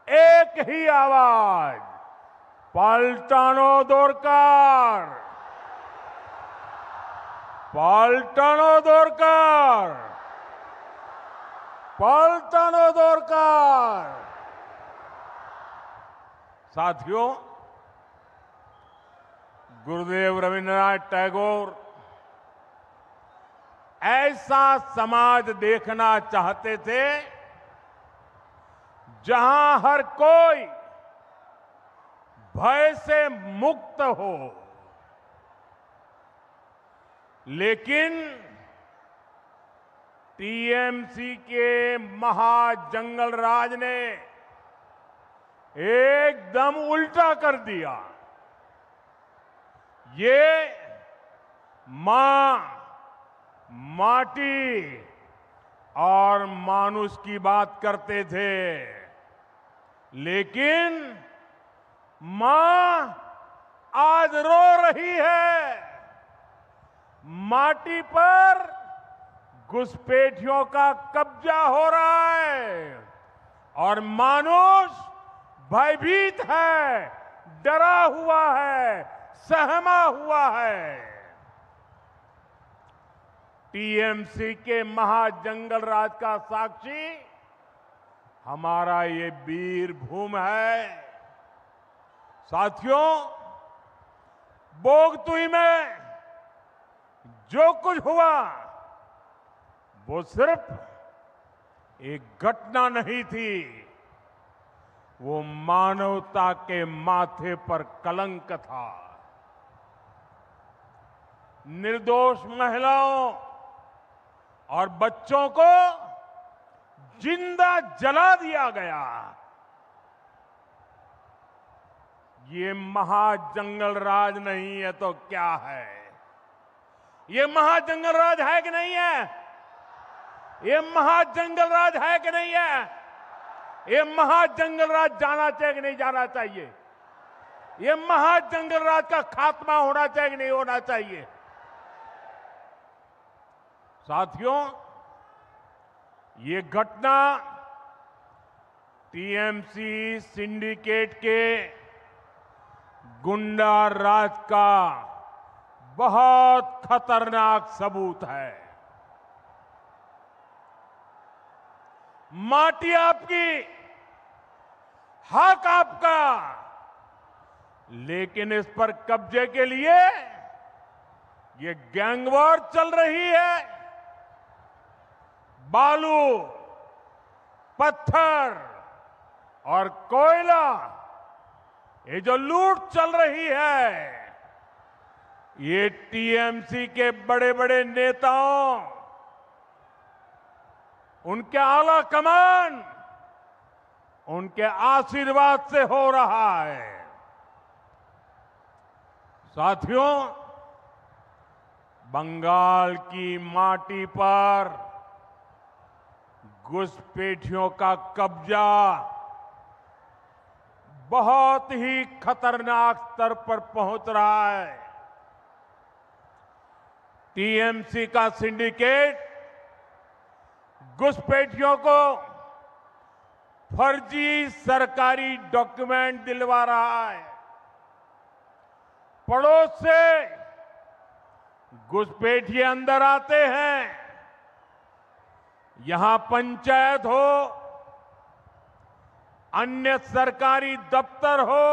एक ही आवाज। पाल्टानो दोरकार, पाल्टानो दोरकार, पाल्टानो दोरकार। साथियों, गुरुदेव रविंद्रनाथ टैगोर ऐसा समाज देखना चाहते थे जहां हर कोई भय से मुक्त हो, लेकिन टीएमसी के महाजंगल राज ने एकदम उल्टा कर दिया। ये मां माटी और मानुष की बात करते थे, लेकिन मां आज रो रही है। माटी पर घुसपैठियों का कब्जा हो रहा है और मानुष भयभीत है, डरा हुआ है, सहमा हुआ है। टीएमसी के महाजंगल राज का साक्षी हमारा ये वीर भूमि है। साथियों, बोगतुई में जो कुछ हुआ वो सिर्फ एक घटना नहीं थी, वो मानवता के माथे पर कलंक था। निर्दोष महिलाओं और बच्चों को जिंदा जला दिया गया। ये महाजंगल राज नहीं है तो क्या है? ये महाजंगल राज है कि नहीं है? ये महाजंगल राज है कि नहीं है? ये महाजंगल राज जाना चाहिए कि नहीं जाना चाहिए? ये महाजंगल राज का खात्मा होना चाहिए कि नहीं होना चाहिए? साथियों, ये घटना टीएमसी सिंडिकेट के गुंडा राज का बहुत खतरनाक सबूत है। माटी आपकी, हक आपका, लेकिन इस पर कब्जे के लिए ये गैंगवॉर चल रही है। बालू, पत्थर और कोयला, ये जो लूट चल रही है, ये टीएमसी के बड़े बड़े नेताओं, उनके आला कमान, उनके आशीर्वाद से हो रहा है। साथियों, बंगाल की माटी पर घुसपैठियों का कब्जा बहुत ही खतरनाक स्तर पर पहुंच रहा है। टीएमसी का सिंडिकेट घुसपैठियों को फर्जी सरकारी डॉक्यूमेंट दिलवा रहा है। पड़ोस से घुसपैठिए अंदर आते हैं, यहां पंचायत हो, अन्य सरकारी दफ्तर हो,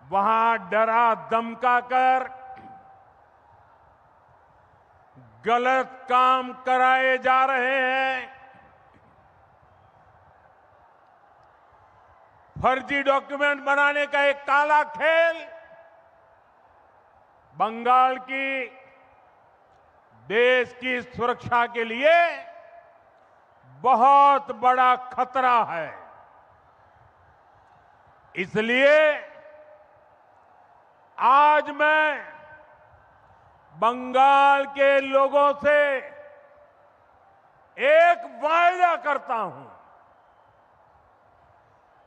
वहां डरा धमका कर गलत काम कराए जा रहे हैं। फर्जी डॉक्यूमेंट बनाने का एक काला खेल बंगाल की देश की सुरक्षा के लिए बहुत बड़ा खतरा है। इसलिए आज मैं बंगाल के लोगों से एक वायदा करता हूं,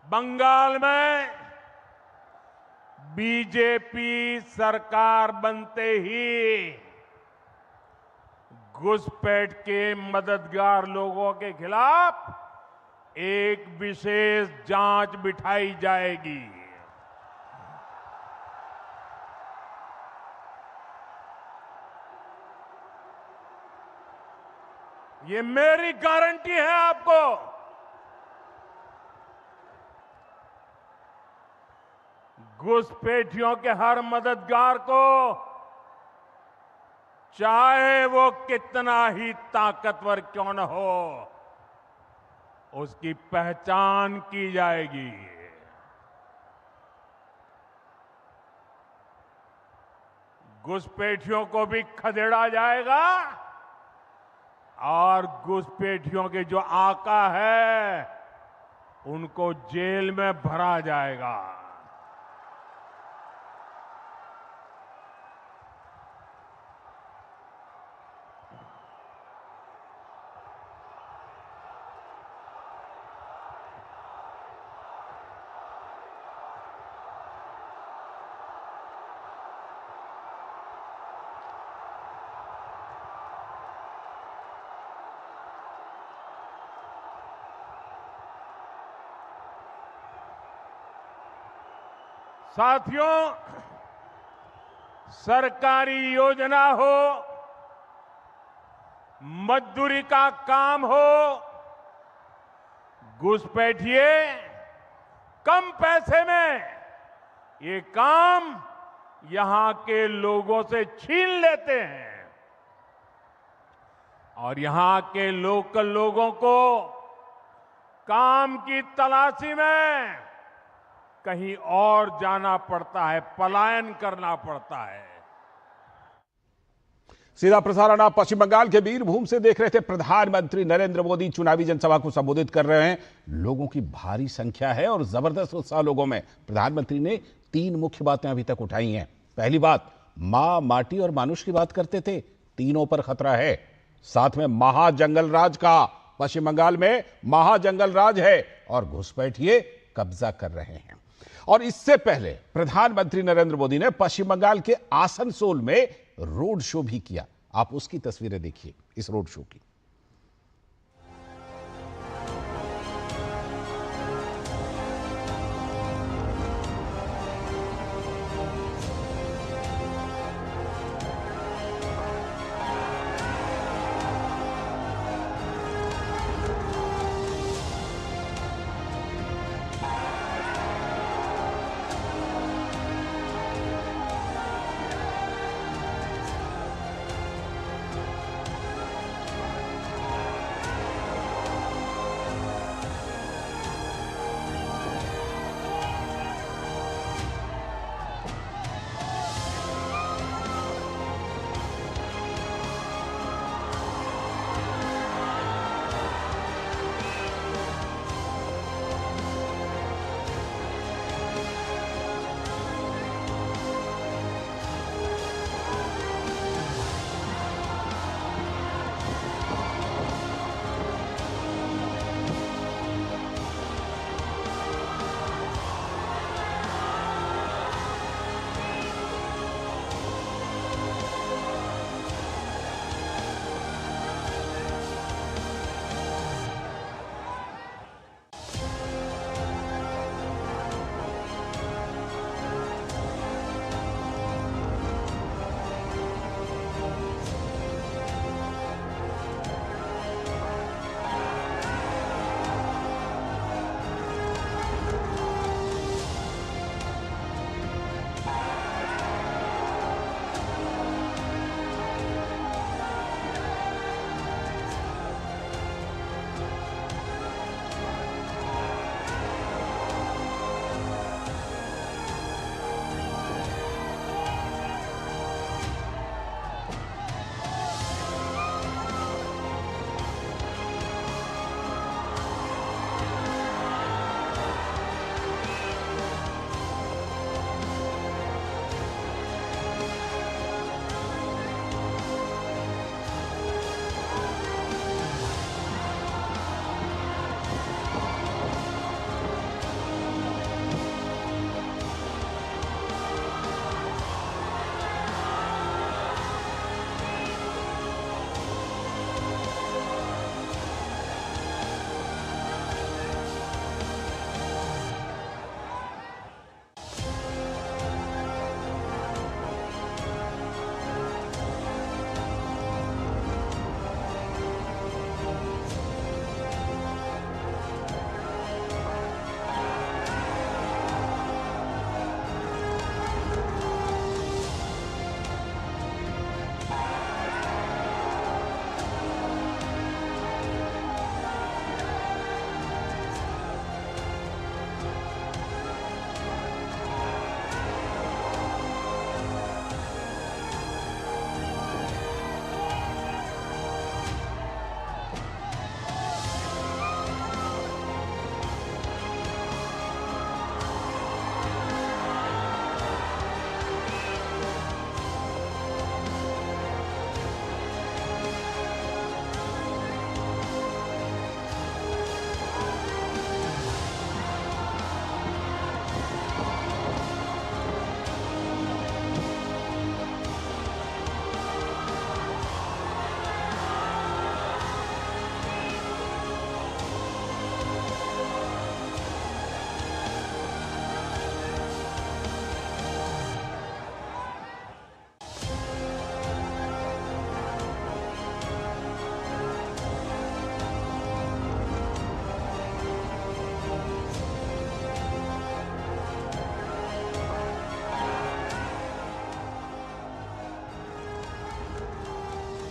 बंगाल में बीजेपी सरकार बनते ही घुसपैठ के मददगार लोगों के खिलाफ एक विशेष जांच बिठाई जाएगी। ये मेरी गारंटी है आपको। घुसपैठियों के हर मददगार को, चाहे वो कितना ही ताकतवर क्यों न हो, उसकी पहचान की जाएगी। घुसपैठियों को भी खदेड़ा जाएगा और घुसपैठियों के जो आका है उनको जेल में भरा जाएगा। साथियों, सरकारी योजना हो, मजदूरी का काम हो, घुसपैठिए कम पैसे में ये काम यहां के लोगों से छीन लेते हैं और यहां के लोकल लोगों को काम की तलाशी में कहीं और जाना पड़ता है, पलायन करना पड़ता है। सीधा प्रसारण आप पश्चिम बंगाल के बीरभूम से देख रहे थे। प्रधानमंत्री नरेंद्र मोदी चुनावी जनसभा को संबोधित कर रहे हैं। लोगों की भारी संख्या है और जबरदस्त उत्साह लोगों में। प्रधानमंत्री ने 3 मुख्य बातें अभी तक उठाई हैं। पहली बात, मां, माटी और मानुष की बात करते थे, तीनों पर खतरा है। साथ में महाजंगल राज का, पश्चिम बंगाल में महाजंगल राज है और घुसपैठिए कब्जा कर रहे हैं। और इससे पहले प्रधानमंत्री नरेंद्र मोदी ने पश्चिम बंगाल के आसनसोल में रोड शो भी किया। आप उसकी तस्वीरें देखिए इस रोड शो की।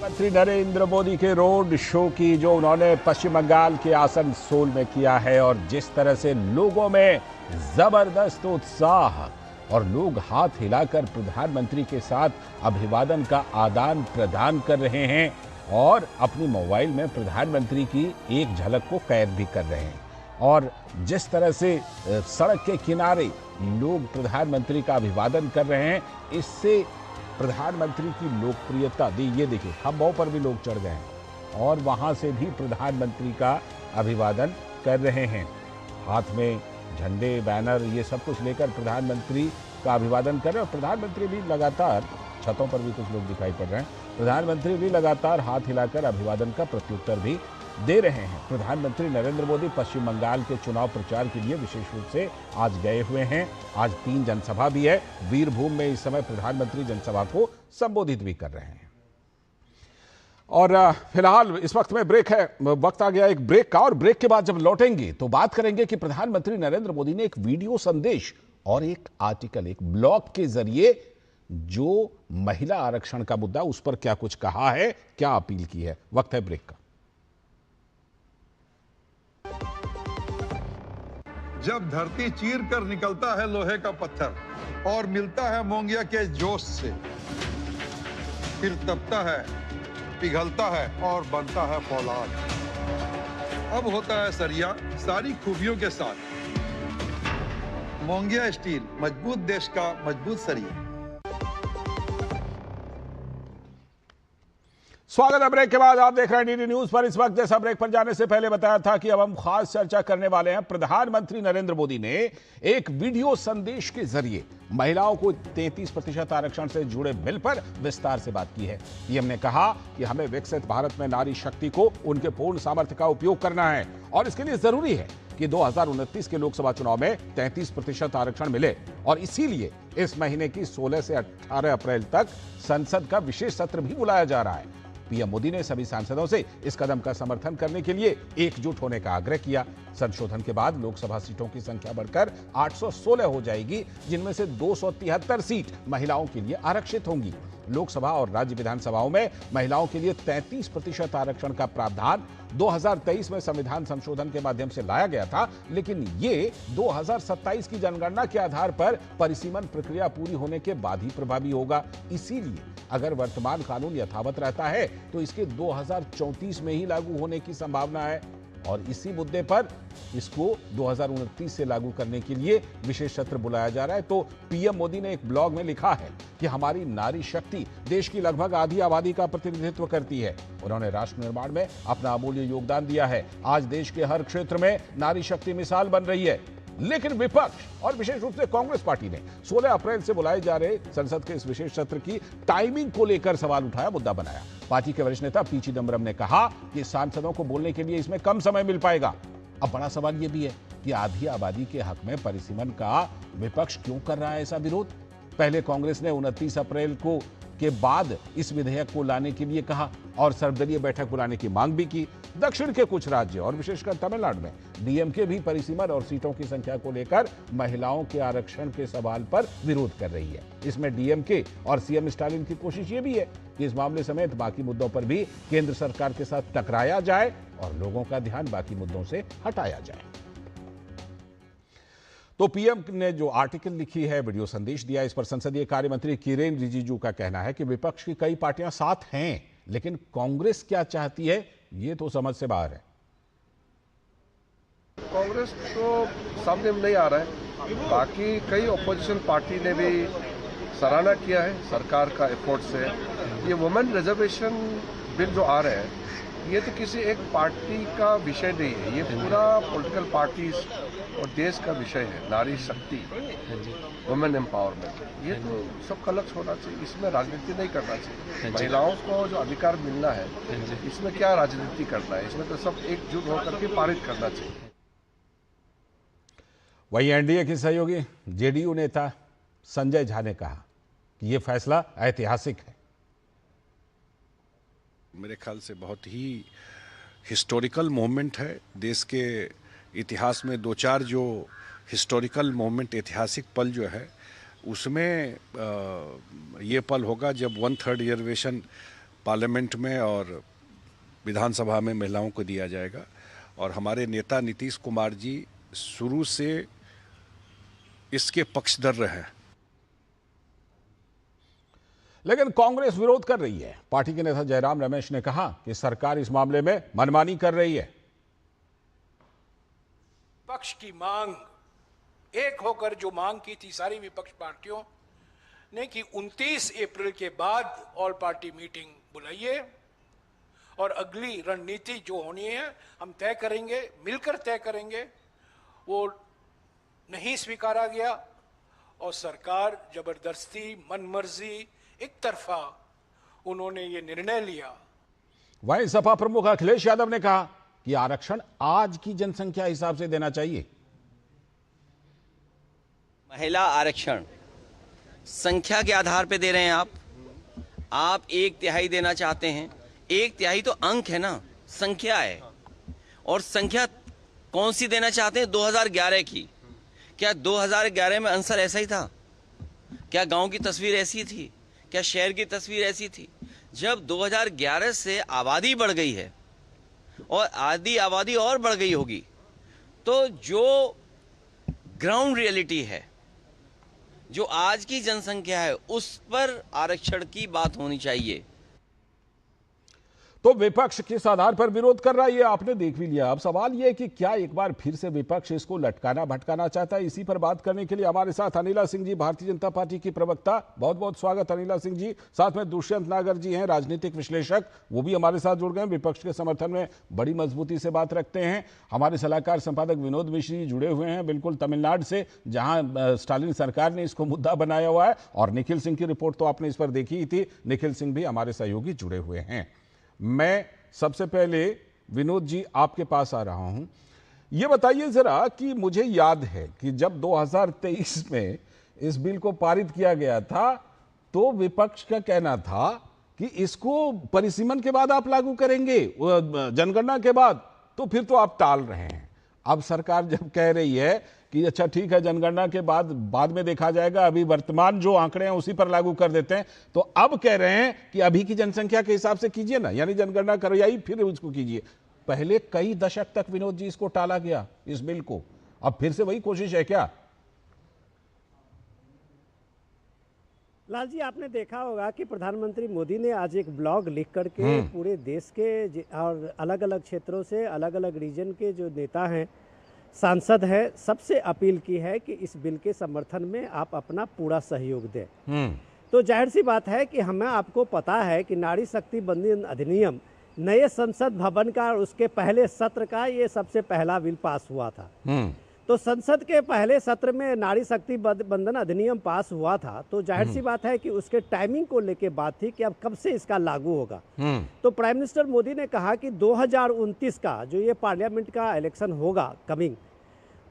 प्रधानमंत्री नरेंद्र मोदी के रोड शो की जो उन्होंने पश्चिम बंगाल के आसनसोल में किया है और जिस तरह से लोगों में जबरदस्त उत्साह और लोग हाथ हिलाकर प्रधानमंत्री के साथ अभिवादन का आदान प्रदान कर रहे हैं और अपनी मोबाइल में प्रधानमंत्री की एक झलक को कैद भी कर रहे हैं और जिस तरह से सड़क के किनारे लोग प्रधानमंत्री का अभिवादन कर रहे हैं, इससे प्रधानमंत्री की लोकप्रियता ये देखिए खंभों पर भी लोग चढ़ गए हैं और वहां से भी प्रधानमंत्री का अभिवादन कर रहे हैं। हाथ में झंडे, बैनर ये सब कुछ लेकर प्रधानमंत्री का अभिवादन कर रहे हैं और प्रधानमंत्री भी लगातार, छतों पर भी कुछ लोग दिखाई पड़ रहे हैं, प्रधानमंत्री भी लगातार हाथ हिलाकर अभिवादन का प्रत्युत्तर भी दे रहे हैं। प्रधानमंत्री नरेंद्र मोदी पश्चिम बंगाल के चुनाव प्रचार के लिए विशेष रूप से आज गए हुए हैं। आज 3 जनसभा भी है। वीरभूम में इस समय प्रधानमंत्री जनसभा को संबोधित भी कर रहे हैं। और फिलहाल इस वक्त में ब्रेक है, वक्त आ गया एक ब्रेक का और ब्रेक के बाद जब लौटेंगे तो बात करेंगे कि प्रधानमंत्री नरेंद्र मोदी ने एक वीडियो संदेश और एक आर्टिकल, एक ब्लॉग के जरिए जो महिला आरक्षण का मुद्दा उस पर क्या कुछ कहा है, क्या अपील की है। वक्त है ब्रेक का। जब धरती चीर कर निकलता है लोहे का पत्थर और मिलता है मोंगिया के जोश से, फिर तपता है, पिघलता है और बनता है फौलाद। अब होता है सरिया सारी खूबियों के साथ। मोंगिया स्टील, मजबूत देश का मजबूत सरिया। स्वागत है ब्रेक के बाद। आप देख रहे हैं डीडी न्यूज पर। इस वक्त जैसा ब्रेक पर जाने से पहले बताया था कि अब हम खास चर्चा करने वाले हैं। प्रधानमंत्री नरेंद्र मोदी ने एक वीडियो संदेश के जरिए महिलाओं को 33% आरक्षण से जुड़े बिल पर विस्तार से बात की है। पीएम ने कहा कि हमें विकसित भारत में नारी शक्ति को उनके पूर्ण सामर्थ्य का उपयोग करना है और इसके लिए जरूरी है कि 2029 के लोकसभा चुनाव में 33% आरक्षण मिले और इसीलिए इस महीने की 16 से 18 अप्रैल तक संसद का विशेष सत्र भी बुलाया जा रहा है। पीएम मोदी ने सभी सांसदों से इस कदम का समर्थन करने के लिए एकजुट होने का आग्रह किया। संशोधन के बाद लोकसभा सीटों की संख्या बढ़कर 816 हो जाएगी, जिनमें से 273 सीट महिलाओं के लिए आरक्षित होंगी। लोकसभा और राज्य विधानसभाओं में महिलाओं के लिए 33% आरक्षण का प्रावधान 2023 में संविधान संशोधन के माध्यम से लाया गया था, लेकिन ये 2027 की जनगणना के आधार पर परिसीमन प्रक्रिया पूरी होने के बाद ही प्रभावी होगा। इसीलिए अगर वर्तमान कानून यथावत रहता है तो इसके 2034 में ही लागू होने की संभावना है और इसी मुद्दे पर इसको 2029 से लागू करने के लिए विशेष सत्र बुलाया जा रहा है। तो पीएम मोदी ने एक ब्लॉग में लिखा है कि हमारी नारी शक्ति देश की लगभग आधी आबादी का प्रतिनिधित्व करती है। उन्होंने राष्ट्र निर्माण में अपना अमूल्य योगदान दिया है। आज देश के हर क्षेत्र में नारी शक्ति मिसाल बन रही है। लेकिन विपक्ष और विशेष रूप से कांग्रेस पार्टी ने 16 अप्रैल से बुलाए जा रहे संसद के इस विशेष सत्र की टाइमिंग को लेकर सवाल उठाया, मुद्दा बनाया। पार्टी के वरिष्ठ नेता पी चिदंबरम ने कहा कि सांसदों को बोलने के लिए इसमें कम समय मिल पाएगा। अब बड़ा सवाल यह भी है कि आधी आबादी के हक में परिसीमन का विपक्ष क्यों कर रहा है ऐसा विरोध। पहले कांग्रेस ने 29 अप्रैल को के बाद इस विधेयक को लाने के लिए कहा और सर्वदलीय बैठक बुलाने की मांग भी की। दक्षिण के कुछ राज्य और विशेषकर तमिलनाडु में डीएमके भी परिसीमन और सीटों की संख्या को लेकर महिलाओं के आरक्षण के सवाल पर विरोध कर रही है। इसमें डीएमके और सीएम स्टालिन की कोशिश ये भी है कि इस मामले समेत बाकी मुद्दों पर भी केंद्र सरकार के साथ टकराया जाए और लोगों का ध्यान बाकी मुद्दों से हटाया जाए। तो पीएम ने जो आर्टिकल लिखी है, वीडियो संदेश दिया, इस पर संसदीय कार्य मंत्री किरेन रिजिजू का कहना है कि विपक्ष की कई पार्टियां साथ हैं, लेकिन कांग्रेस क्या चाहती है ये तो समझ से बाहर है। कांग्रेस तो सामने में नहीं आ रहा है। बाकी कई ऑपोजिशन पार्टी ने भी सराहना किया है सरकार का एफर्ट से। ये वुमेन रिजर्वेशन बिल जो आ रहे हैं ये तो किसी एक पार्टी का विषय नहीं है, ये पूरा पॉलिटिकल पार्टीज और देश का विषय है। नारी शक्ति, वुमेन एम्पावरमेंट, ये तो सबका लक्ष्य होना चाहिए। इसमें राजनीति नहीं करना चाहिए। महिलाओं को जो अधिकार मिलना है इसमें क्या राजनीति करना है, इसमें तो सब एकजुट होकर के पारित करना चाहिए। वहीं एनडीए के सहयोगी जेडीयू नेता संजय झा ने कहा कि यह फैसला ऐतिहासिक है। मेरे ख्याल से बहुत ही हिस्टोरिकल मोमेंट है। देश के इतिहास में 2-4 जो हिस्टोरिकल मोमेंट, ऐतिहासिक पल जो है उसमें ये पल होगा जब 1/3 रिजर्वेशन पार्लियामेंट में और विधानसभा में महिलाओं को दिया जाएगा। और हमारे नेता नीतीश कुमार जी शुरू से इसके पक्षधर रहे हैं। लेकिन कांग्रेस विरोध कर रही है। पार्टी के नेता जयराम रमेश ने कहा कि सरकार इस मामले में मनमानी कर रही है। पक्ष की मांग एक होकर जो मांग की थी सारी विपक्ष पार्टियों ने कि 29 अप्रैल के बाद ऑल पार्टी मीटिंग बुलाइए और अगली रणनीति जो होनी है हम तय करेंगे, मिलकर तय करेंगे, वो नहीं स्वीकारा गया और सरकार जबरदस्ती मनमर्जी एक तरफा उन्होंने ये निर्णय लिया। वहीं सपा प्रमुख अखिलेश यादव ने कहा कि आरक्षण आज की जनसंख्या हिसाब से देना चाहिए। महिला आरक्षण संख्या के आधार पे दे रहे हैं आप 1/3 देना चाहते हैं। 1/3 तो अंक है ना, संख्या है। और संख्या कौन सी देना चाहते हैं? 2011 की। क्या 2011 में आंसर ऐसा ही था? क्या गांव की तस्वीर ऐसी थी? क्या शहर की तस्वीर ऐसी थी? जब 2011 से आबादी बढ़ गई है और आधी आबादी और बढ़ गई होगी, तो जो ग्राउंड रियलिटी है, जो आज की जनसंख्या है, उस पर आरक्षण की बात होनी चाहिए। तो विपक्ष किस आधार पर विरोध कर रहा है ये आपने देख भी लिया। अब सवाल ये है कि क्या एक बार फिर से विपक्ष इसको लटकाना भटकाना चाहता है। इसी पर बात करने के लिए हमारे साथ अनिला सिंह जी, भारतीय जनता पार्टी की प्रवक्ता। बहुत बहुत स्वागत अनिला सिंह जी। साथ में दुष्यंत नागर जी हैं, राजनीतिक विश्लेषक, वो भी हमारे साथ जुड़ गए। विपक्ष के समर्थन में बड़ी मजबूती से बात रखते हैं। हमारे सलाहकार संपादक विनोद मिश्र जी जुड़े हुए हैं बिल्कुल तमिलनाडु से, जहां स्टालिन सरकार ने इसको मुद्दा बनाया हुआ है। और निखिल सिंह की रिपोर्ट तो आपने इस पर देखी ही थी। निखिल सिंह भी हमारे सहयोगी जुड़े हुए हैं। मैं सबसे पहले विनोद जी आपके पास आ रहा हूं। यह बताइए जरा कि मुझे याद है कि जब 2023 में इस बिल को पारित किया गया था तो विपक्ष का कहना था कि इसको परिसीमन के बाद आप लागू करेंगे, जनगणना के बाद, तो फिर तो आप टाल रहे हैं। अब सरकार जब कह रही है कि अच्छा ठीक है, जनगणना के बाद में देखा जाएगा, अभी वर्तमान जो आंकड़े हैं उसी पर लागू कर देते हैं, तो अब कह रहे हैं कि अभी की जनसंख्या के हिसाब से कीजिए ना, यानी जनगणना करवाइए फिर उसको कीजिए। पहले कई दशक तक विनोद जी इसको टाला गया, इस बिल को, अब फिर से वही कोशिश है क्या? लाल जी, आपने देखा होगा कि प्रधानमंत्री मोदी ने आज एक ब्लॉग लिख करके पूरे देश के और अलग अलग क्षेत्रों से, अलग अलग रीजन के जो नेता हैं, सांसद है, सबसे अपील की है कि इस बिल के समर्थन में आप अपना पूरा सहयोग दें। तो जाहिर सी बात है कि हमें आपको पता है कि नारी शक्ति बंधन अधिनियम नए संसद भवन का और उसके पहले सत्र का ये सबसे पहला बिल पास हुआ था। तो संसद के पहले सत्र में नारी शक्ति बंधन अधिनियम पास हुआ था, तो जाहिर सी बात है कि उसके टाइमिंग को लेके बात थी कि अब कब से इसका लागू होगा। तो प्राइम मिनिस्टर मोदी ने कहा कि 2029 का जो ये पार्लियामेंट का इलेक्शन होगा कमिंग,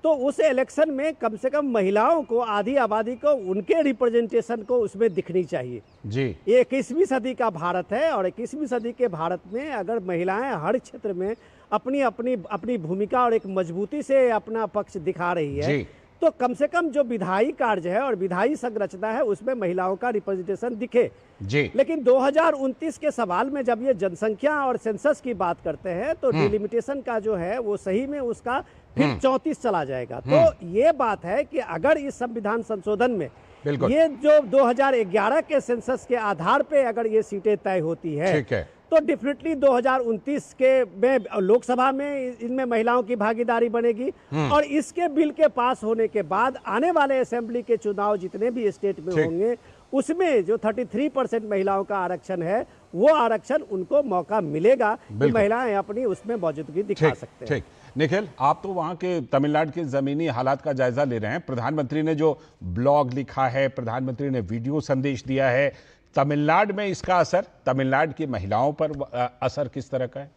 तो उस इलेक्शन में कम से कम महिलाओं को, आधी आबादी को, उनके रिप्रेजेंटेशन को उसमें दिखनी चाहिए जी। ये 21वीं सदी का भारत है और 21वीं सदी के भारत में अगर महिलाएं हर क्षेत्र में अपनी अपनी अपनी भूमिका और एक मजबूती से अपना पक्ष दिखा रही है, तो कम से कम जो विधायी कार्य है और विधायी संरचना है उसमें महिलाओं का रिप्रेजेंटेशन दिखे जी। लेकिन 2029 के सवाल में जब ये जनसंख्या और सेंसस की बात करते हैं तो डिलिमिटेशन का जो है वो सही में उसका फिर 34 चला जाएगा। तो ये बात है कि अगर इस संविधान संशोधन में ये जो 2011 के सेंसस के आधार पे अगर ये सीटें तय होती है, तो डेफिनेटली 2029 के में लोकसभा में इनमें महिलाओं की भागीदारी बनेगी और इसके बिल के पास होने के बाद आने वाले असेंबली के चुनाव जितने भी स्टेट में होंगे उसमें जो 33% महिलाओं का आरक्षण है वो आरक्षण उनको मौका मिलेगा कि महिलाएं अपनी उसमें मौजूदगी दिखा सकते हैं। निखिल, आप तो वहां के तमिलनाडु के जमीनी हालात का जायजा ले रहे हैं। प्रधानमंत्री ने जो ब्लॉग लिखा है, प्रधानमंत्री ने वीडियो संदेश दिया है, तमिलनाडु में इसका असर, तमिलनाडु की महिलाओं पर असर किस तरह का है?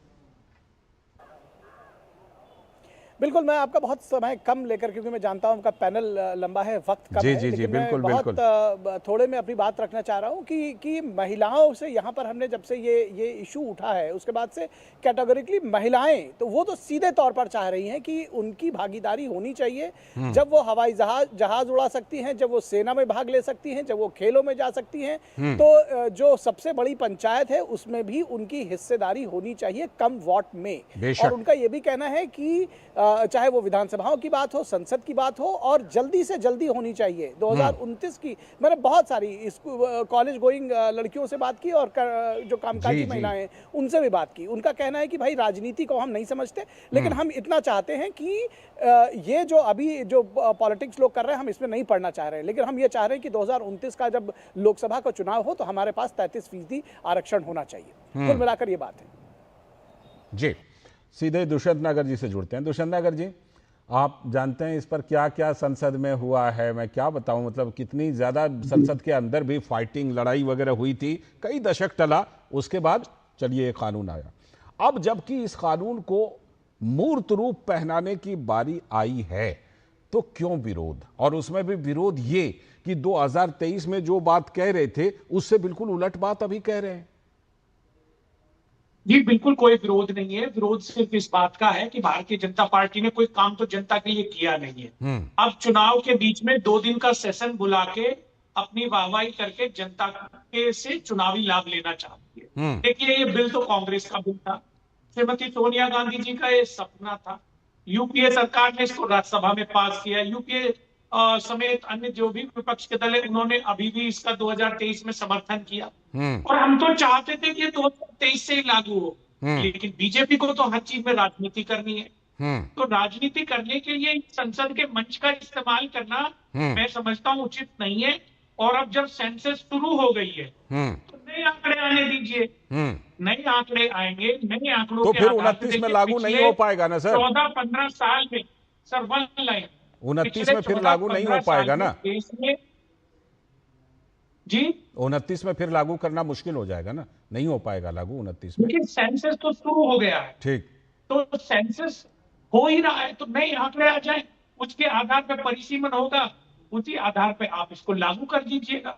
बिल्कुल, मैं आपका बहुत समय कम लेकर, क्योंकि मैं जानता हूं आपका पैनल लंबा है, वक्त कम है, लेकिन मैं बहुत थोड़े में अपनी बात रखना चाह रहा हूं कि महिलाओं से यहाँ पर हमने जब से ये इशू उठा है उसके बाद से कैटेगोरिकली महिलाएं तो वो तो सीधे तौर पर चाह रही हैं कि उनकी भागीदारी होनी चाहिए। जब वो हवाई जहाज उड़ा सकती हैं, जब वो सेना में भाग ले सकती हैं, जब वो खेलों में जा सकती हैं, तो जो सबसे बड़ी पंचायत है उसमें भी उनकी हिस्सेदारी होनी चाहिए कम वोट में। और उनका ये भी कहना है कि चाहे वो विधानसभाओं की बात हो, संसद की बात हो, और जल्दी से जल्दी होनी चाहिए 2029 की। मैंने बहुत सारी कॉलेज गोइंग लड़कियों से बात की और जो कामकाजी महिलाएं उनसे भी बात की। उनका कहना है कि भाई राजनीति को हम नहीं समझते, लेकिन हम इतना चाहते हैं कि ये जो अभी जो पॉलिटिक्स लोग कर रहे हैं हम इसमें नहीं पढ़ना चाह रहे हैं, लेकिन हम ये चाह रहे हैं कि 2029 का जब लोकसभा का चुनाव हो तो हमारे पास 33% आरक्षण होना चाहिए। कुल मिलाकर ये बात है। जी, सीधे दुष्यंत नागर जी से जुड़ते हैं। दुष्यंत नागर जी, आप जानते हैं इस पर क्या क्या संसद में हुआ है, मैं क्या बताऊं, मतलब कितनी ज्यादा संसद के अंदर भी फाइटिंग, लड़ाई वगैरह हुई थी, कई दशक टला, उसके बाद चलिए ये कानून आया। अब जबकि इस कानून को मूर्त रूप पहनाने की बारी आई है तो क्यों विरोध? और उसमें भी विरोध ये कि 2023 में जो बात कह रहे थे उससे बिल्कुल उलट बात अभी कह रहे हैं। जी बिल्कुल, कोई विरोध नहीं है। विरोध सिर्फ इस बात का है कि भारतीय जनता पार्टी ने कोई काम तो जनता के लिए किया नहीं है। अब चुनाव के बीच में 2 दिन का सेशन बुला के अपनी वाहवाही करके जनता के से चुनावी लाभ लेना चाहती है। देखिए, ये बिल तो कांग्रेस का बिल था, श्रीमती सोनिया गांधी जी का ये सपना था। यूपीए सरकार ने इसको राज्यसभा में पास किया। यूपीए समेत अन्य जो भी विपक्ष के दल है उन्होंने अभी भी इसका 2023 में समर्थन किया। और हम तो चाहते थे कि 2023 से ही लागू हो, लेकिन बीजेपी को तो हर चीज में राजनीति करनी है। तो राजनीति करने के लिए संसद के मंच का इस्तेमाल करना मैं समझता हूं उचित नहीं है। और अब जब सेंसस शुरू हो गई है तो नए आंकड़े आने दीजिए। नए आंकड़े आएंगे, नए आंकड़ों तो फिर 29 में लागू नहीं हो पाएगा ना सर? 14-15 साल में सर, वन लाइन 29 में फिर लागू नहीं हो पाएगा ना जी? 29 में फिर लागू करना मुश्किल हो जाएगा ना, नहीं हो पाएगा लागू 29 में। लेकिन सेंसस तो शुरू हो गया है। ठीक, तो सेंसस हो ही रहा है, तो नए आंकड़े आ जाए, उसके आधार पर परिसीमन होगा, उसी आधार पे आप इसको लागू कर दीजिएगा।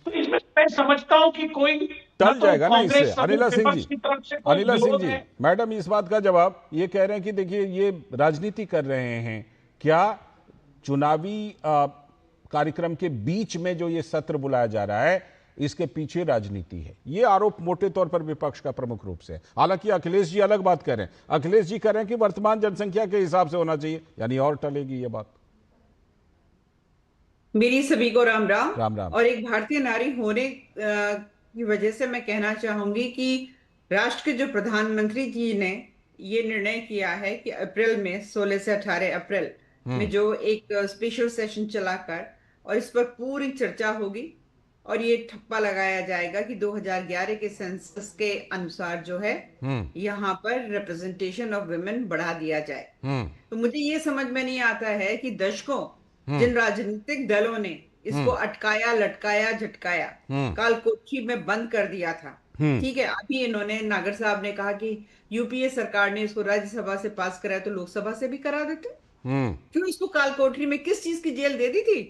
तो इसमें मैं समझता हूं कि कोई टल जाएगा ना इससे। अनिला सिंह जी, मैडम इस बात का जवाब ये कह रहे हैं कि देखिए ये राजनीति कर रहे हैं, क्या चुनावी कार्यक्रम के बीच में जो ये सत्र बुलाया जा रहा है इसके पीछे राजनीति है, ये आरोप मोटे तौर पर विपक्ष का प्रमुख रूप से। हालांकि अखिलेश जी अलग बात कर रहे हैं। अखिलेश जी कह रहे हैं कि वर्तमान जनसंख्या के हिसाब से होना चाहिए, यानी और टलेगी ये बात। मेरी सभी को राम राम। राम राम। और एक भारतीय नारी होने की वजह से मैं कहना चाहूंगी कि राष्ट्र के जो प्रधानमंत्री जी ने ये निर्णय किया है कि अप्रैल में 16 से 18 अप्रैल में जो एक स्पेशल सेशन चलाकर और इस पर पूरी चर्चा होगी और ये ठप्पा लगाया जाएगा कि 2011 के सेंसस के अनुसार जो है यहाँ पर रिप्रेजेंटेशन ऑफ वुमेन बढ़ा दिया जाए। तो मुझे ये समझ में नहीं आता है कि दशकों जिन राजनीतिक दलों ने इसको अटकाया, लटकाया, झटकाया, काल कोठरी में बंद कर दिया था। ठीक है, अभी इन्होंने, नागर साहब ने कहा कि यूपीए सरकार ने इसको राज्यसभा से पास कराया तो लोकसभा से भी करा देते। क्यों इसको काल कोठरी में किस चीज की जेल दे दी थी?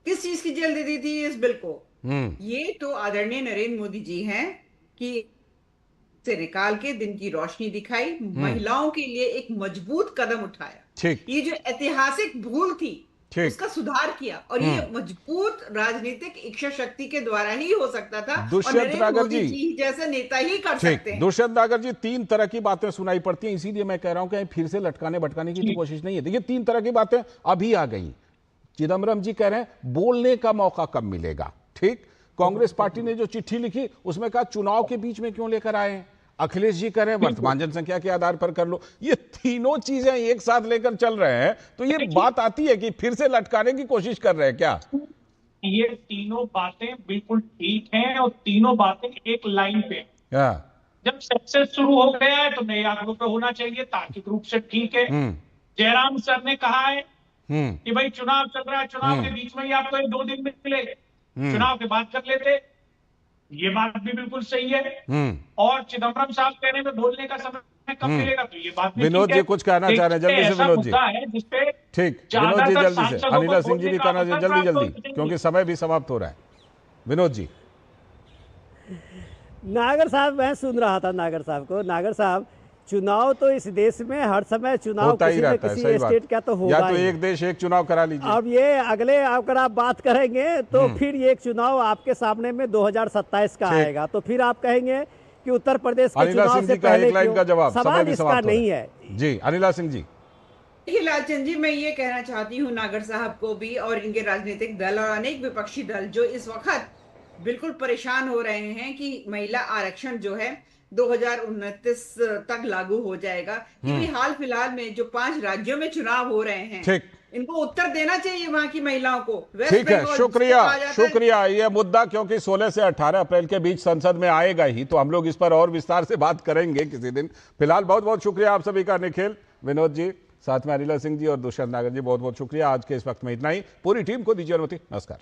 किस चीज की जेल दे दी थी इस बिल को? ये तो आदरणीय नरेंद्र मोदी जी हैं कि से निकाल के दिन की रोशनी दिखाई, महिलाओं के लिए एक मजबूत कदम उठाया। ये जो ऐतिहासिक भूल थी उसका सुधार किया और ये मजबूत राजनीतिक इच्छा शक्ति के द्वारा ही हो सकता था। दुष्यंत नागर जी जैसे नेता ही कर सकते हैं। दुष्यंत नागर जी, 3 तरह की बातें सुनाई पड़ती हैं, इसीलिए मैं कह रहा हूं कि फिर से लटकाने भटकाने की तो कोशिश नहीं है। देखिए 3 तरह की बातें अभी आ गई। चिदम्बरम जी कह रहे हैं बोलने का मौका कब मिलेगा। ठीक, कांग्रेस पार्टी ने जो चिट्ठी लिखी उसमें कहा चुनाव के बीच में क्यों लेकर आए हैं। अखिलेश जी कह रहे हैं वर्तमान जनसंख्या के आधार पर कर लो। ये तीनों चीजें एक साथ लेकर चल रहे हैं, तो ये बात आती है कि फिर से लटकाने की कोशिश कर रहे हैं क्या? ये तीनों बातें बिल्कुल ठीक हैं और तीनों बातें एक लाइन पे। जब सेंसस शुरू हो गया है तो नए आंकड़ों पे होना चाहिए, तार्किक रूप से ठीक है। जयराम सर ने कहा है कि भाई चुनाव चल रहा है, चुनाव के बीच में ही आपको 2 दिन मिले, चुनाव के बाद कर लेते, ये बात भी बिल्कुल सही है। और चिदम्बरम साहब कहने में बोलने का समय समय कम मिलेगा तो ये बात विनोद जी कुछ कहना चाह रहे हैं, जल्दी से विनोद जी। ठीक, विनोद जी जल्दी से, अनिला सिंह जी भी कहना चाहिए जल्दी क्योंकि समय भी समाप्त हो रहा है। विनोद जी। नागर साहब, मैं सुन रहा था नागर साहब को। नागर साहब, चुनाव तो इस देश में हर समय चुनाव किसी न किसी स्टेट का तो होगा, या तो एक देश एक चुनाव करा लीजिए। अब ये अगले अगर आप बात करेंगे तो फिर ये एक चुनाव आपके सामने में 2027 का आएगा, तो फिर आप कहेंगे कि उत्तर प्रदेश के चुनाव से पहले क्यों? सवाल इसका नहीं है जी। अनिला सिंह जी। देखिए लालचंद जी, मैं ये कहना चाहती हूँ नागर साहब को भी और इनके राजनीतिक दल और अनेक विपक्षी दल जो इस वक्त बिल्कुल परेशान हो रहे हैं कि महिला आरक्षण जो है 2029 तक लागू हो जाएगा, क्योंकि हाल फिलहाल में जो 5 राज्यों में चुनाव हो रहे हैं, इनको उत्तर देना चाहिए वहां की महिलाओं को। ठीक है, शुक्रिया। ये मुद्दा क्योंकि 16 से 18 अप्रैल के बीच संसद में आएगा ही, तो हम लोग इस पर और विस्तार से बात करेंगे किसी दिन। फिलहाल बहुत बहुत शुक्रिया आप सभी का। निखिल, विनोद जी, साथ में अनिला सिंह जी और दुष्यंत नागर जी, बहुत बहुत शुक्रिया। आज के इस वक्त में इतना ही। पूरी टीम को दीजिए अनुमति। नमस्कार।